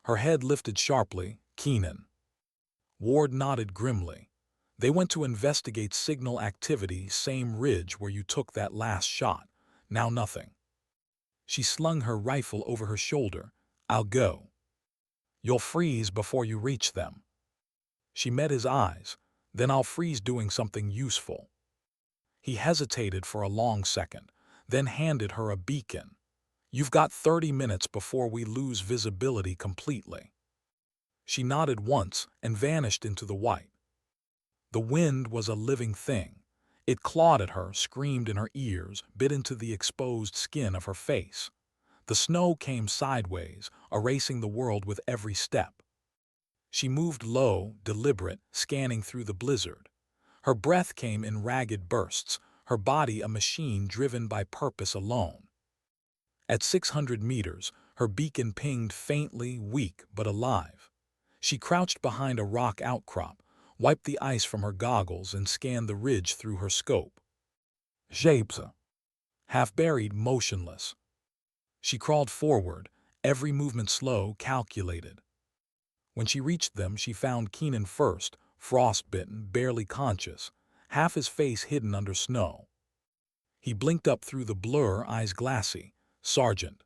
Her head lifted sharply. "Keenan." Ward nodded grimly. "They went to investigate signal activity, same ridge where you took that last shot. Now nothing." She slung her rifle over her shoulder. "I'll go." "You'll freeze before you reach them." She met his eyes. "Then I'll freeze doing something useful." He hesitated for a long second, then handed her a beacon. "You've got 30 minutes before we lose visibility completely." She nodded once and vanished into the white. The wind was a living thing. It clawed at her, screamed in her ears, bit into the exposed skin of her face. The snow came sideways, erasing the world with every step. She moved low, deliberate, scanning through the blizzard. Her breath came in ragged bursts, her body a machine driven by purpose alone. At 600 meters, her beacon pinged faintly, weak but alive. She crouched behind a rock outcrop, wiped the ice from her goggles and scanned the ridge through her scope. Shapes. Half buried, motionless. She crawled forward, every movement slow, calculated. When she reached them, she found Keenan first, frostbitten, barely conscious, half his face hidden under snow. He blinked up through the blur, eyes glassy. "Sergeant."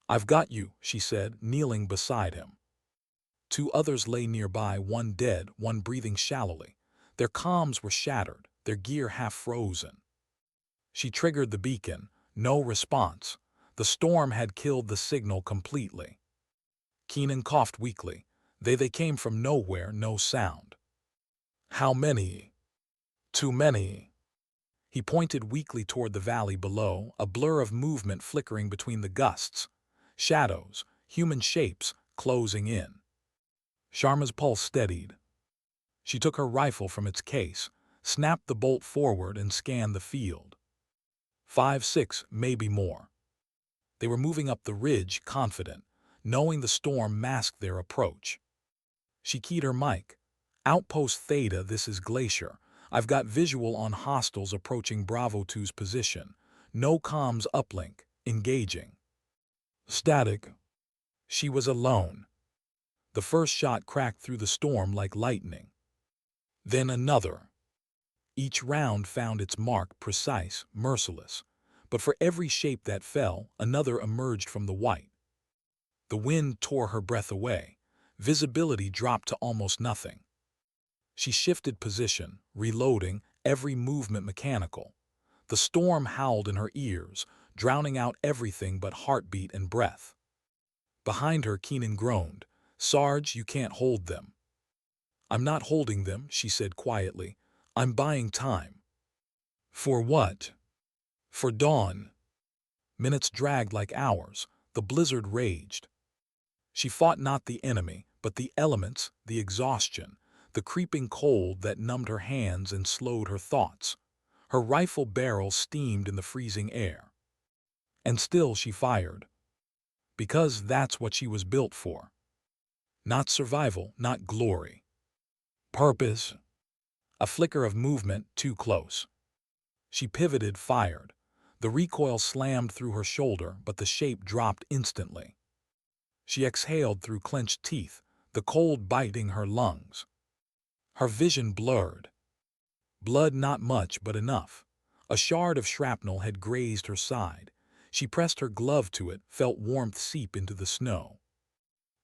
"I've got you," she said, kneeling beside him. 2 others lay nearby, one dead, one breathing shallowly. Their comms were shattered, their gear half frozen. She triggered the beacon. No response. The storm had killed the signal completely. Keenan coughed weakly. They came from nowhere, no sound. "How many?" "Too many." He pointed weakly toward the valley below, a blur of movement flickering between the gusts. Shadows, human shapes, closing in. Sharma's pulse steadied. She took her rifle from its case, snapped the bolt forward and scanned the field. 5, 6, maybe more. They were moving up the ridge, confident, knowing the storm masked their approach. She keyed her mic. "Outpost Theta, this is Glacier. I've got visual on hostiles approaching Bravo 2's position. No comms uplink. Engaging." Static. She was alone. The first shot cracked through the storm like lightning. Then another. Each round found its mark, precise, merciless. But for every shape that fell, another emerged from the white. The wind tore her breath away. Visibility dropped to almost nothing. She shifted position, reloading, every movement mechanical. The storm howled in her ears, drowning out everything but heartbeat and breath. Behind her, Keenan groaned. "Sarge, you can't hold them." "I'm not holding them," she said quietly. "I'm buying time." "For what?" "For dawn." Minutes dragged like hours. The blizzard raged. She fought not the enemy, but the elements, the exhaustion, the creeping cold that numbed her hands and slowed her thoughts. Her rifle barrel steamed in the freezing air. And still she fired. Because that's what she was built for. Not survival, not glory. Purpose. A flicker of movement, too close. She pivoted, fired. The recoil slammed through her shoulder, but the shape dropped instantly. She exhaled through clenched teeth, the cold biting her lungs. Her vision blurred. Blood not much, but enough. A shard of shrapnel had grazed her side. She pressed her glove to it, felt warmth seep into the snow.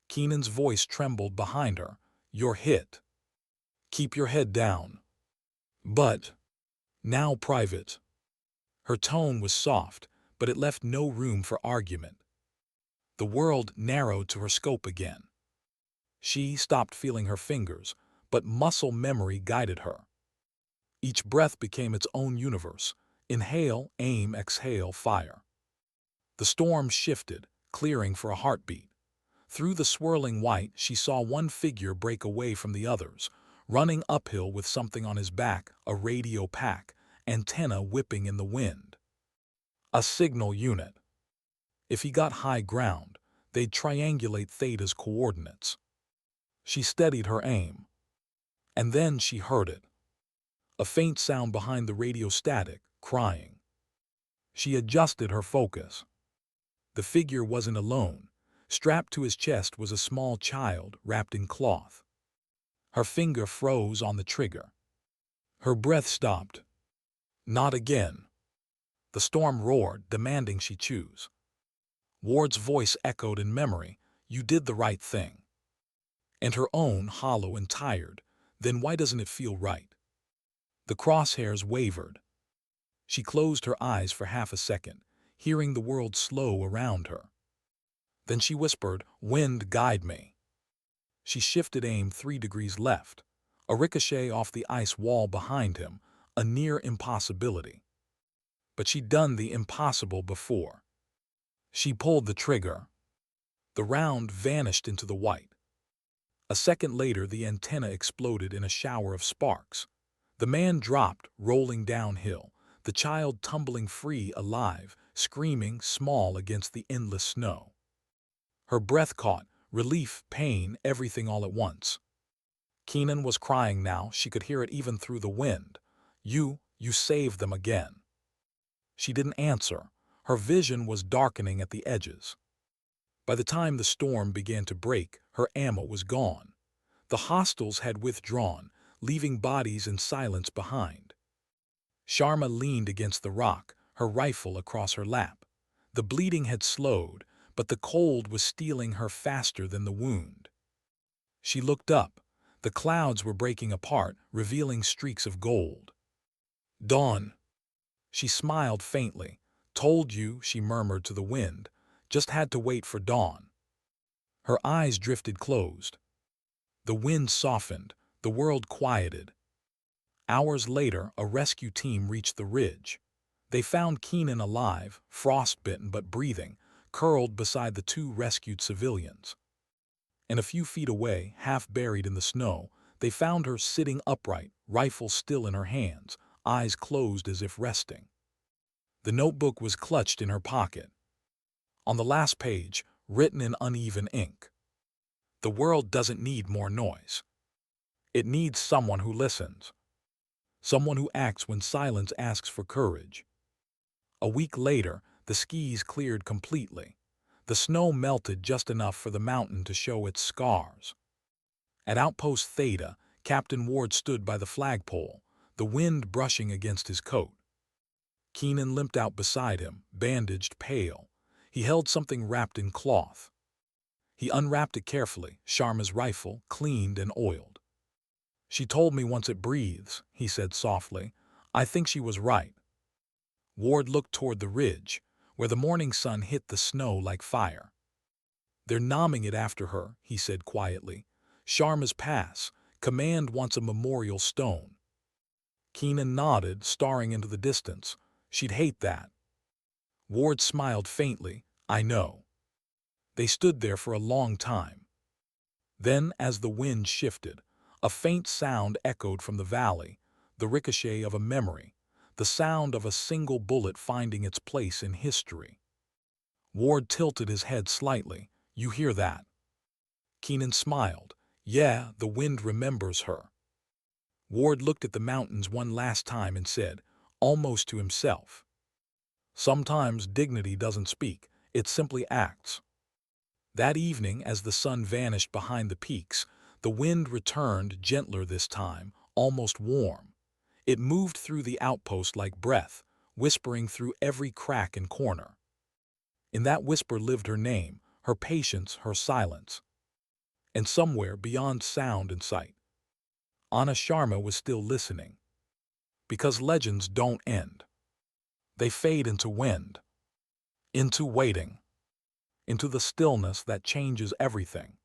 Keenan's voice trembled behind her. "You're hit. Keep your head down." "But..." "Now, Private." Her tone was soft, but it left no room for argument. The world narrowed to her scope again. She stopped feeling her fingers, but muscle memory guided her. Each breath became its own universe. Inhale, aim, exhale, fire. The storm shifted, clearing for a heartbeat. Through the swirling white, she saw one figure break away from the others, running uphill with something on his back, a radio pack, antenna whipping in the wind. A signal unit. If he got high ground, they'd triangulate Theta's coordinates. She steadied her aim. And then she heard it. A faint sound behind the radio static, crying. She adjusted her focus. The figure wasn't alone. Strapped to his chest was a small child wrapped in cloth. Her finger froze on the trigger. Her breath stopped. Not again. The storm roared, demanding she choose. Ward's voice echoed in memory, "You did the right thing." And her own, hollow and tired, "Then why doesn't it feel right?" The crosshairs wavered. She closed her eyes for half a second, hearing the world slow around her. Then she whispered, "Wind, guide me." She shifted aim 3 degrees left, a ricochet off the ice wall behind him, a near impossibility. But she'd done the impossible before. She pulled the trigger. The round vanished into the white. A second later, the antenna exploded in a shower of sparks. The man dropped, rolling downhill, the child tumbling free, alive, screaming, small against the endless snow. Her breath caught, relief, pain, everything all at once. Keenan was crying now, she could hear it even through the wind. You saved them again." She didn't answer. Her vision was darkening at the edges. By the time the storm began to break, her ammo was gone. The hostiles had withdrawn, leaving bodies and silence behind. Sharma leaned against the rock, her rifle across her lap. The bleeding had slowed, but the cold was stealing her faster than the wound. She looked up. The clouds were breaking apart, revealing streaks of gold. "Dawn." She smiled faintly. "Told you," she murmured to the wind. "Just had to wait for dawn." Her eyes drifted closed. The wind softened. The world quieted. Hours later, a rescue team reached the ridge. They found Keenan alive, frostbitten but breathing, curled beside the 2 rescued civilians. And a few feet away, half buried in the snow, they found her sitting upright, rifle still in her hands, eyes closed as if resting. The notebook was clutched in her pocket. On the last page, written in uneven ink, "The world doesn't need more noise. It needs someone who listens. Someone who acts when silence asks for courage." A week later, the skis cleared completely. The snow melted just enough for the mountain to show its scars. At outpost Theta, Captain Ward stood by the flagpole, the wind brushing against his coat. Keenan limped out beside him, bandaged, pale. He held something wrapped in cloth. He unwrapped it carefully, Sharma's rifle, cleaned and oiled. "She told me once it breathes," he said softly. "I think she was right." Ward looked toward the ridge, where the morning sun hit the snow like fire. "They're nomming it after her," he said quietly. "Sharma's Pass. Command wants a memorial stone." Keenan nodded, staring into the distance. "She'd hate that." Ward smiled faintly. "I know." They stood there for a long time. Then, as the wind shifted, a faint sound echoed from the valley, the ricochet of a memory, the sound of a single bullet finding its place in history. Ward tilted his head slightly. "You hear that?" Keenan smiled. "Yeah, the wind remembers her." Ward looked at the mountains one last time and said, almost to himself, "Sometimes dignity doesn't speak, it simply acts." That evening, as the sun vanished behind the peaks, the wind returned, gentler this time, almost warm. It moved through the outpost like breath, whispering through every crack and corner. In that whisper lived her name, her patience, her silence. And somewhere beyond sound and sight, Anna Sharma was still listening. Because legends don't end. They fade into wind, into waiting, into the stillness that changes everything.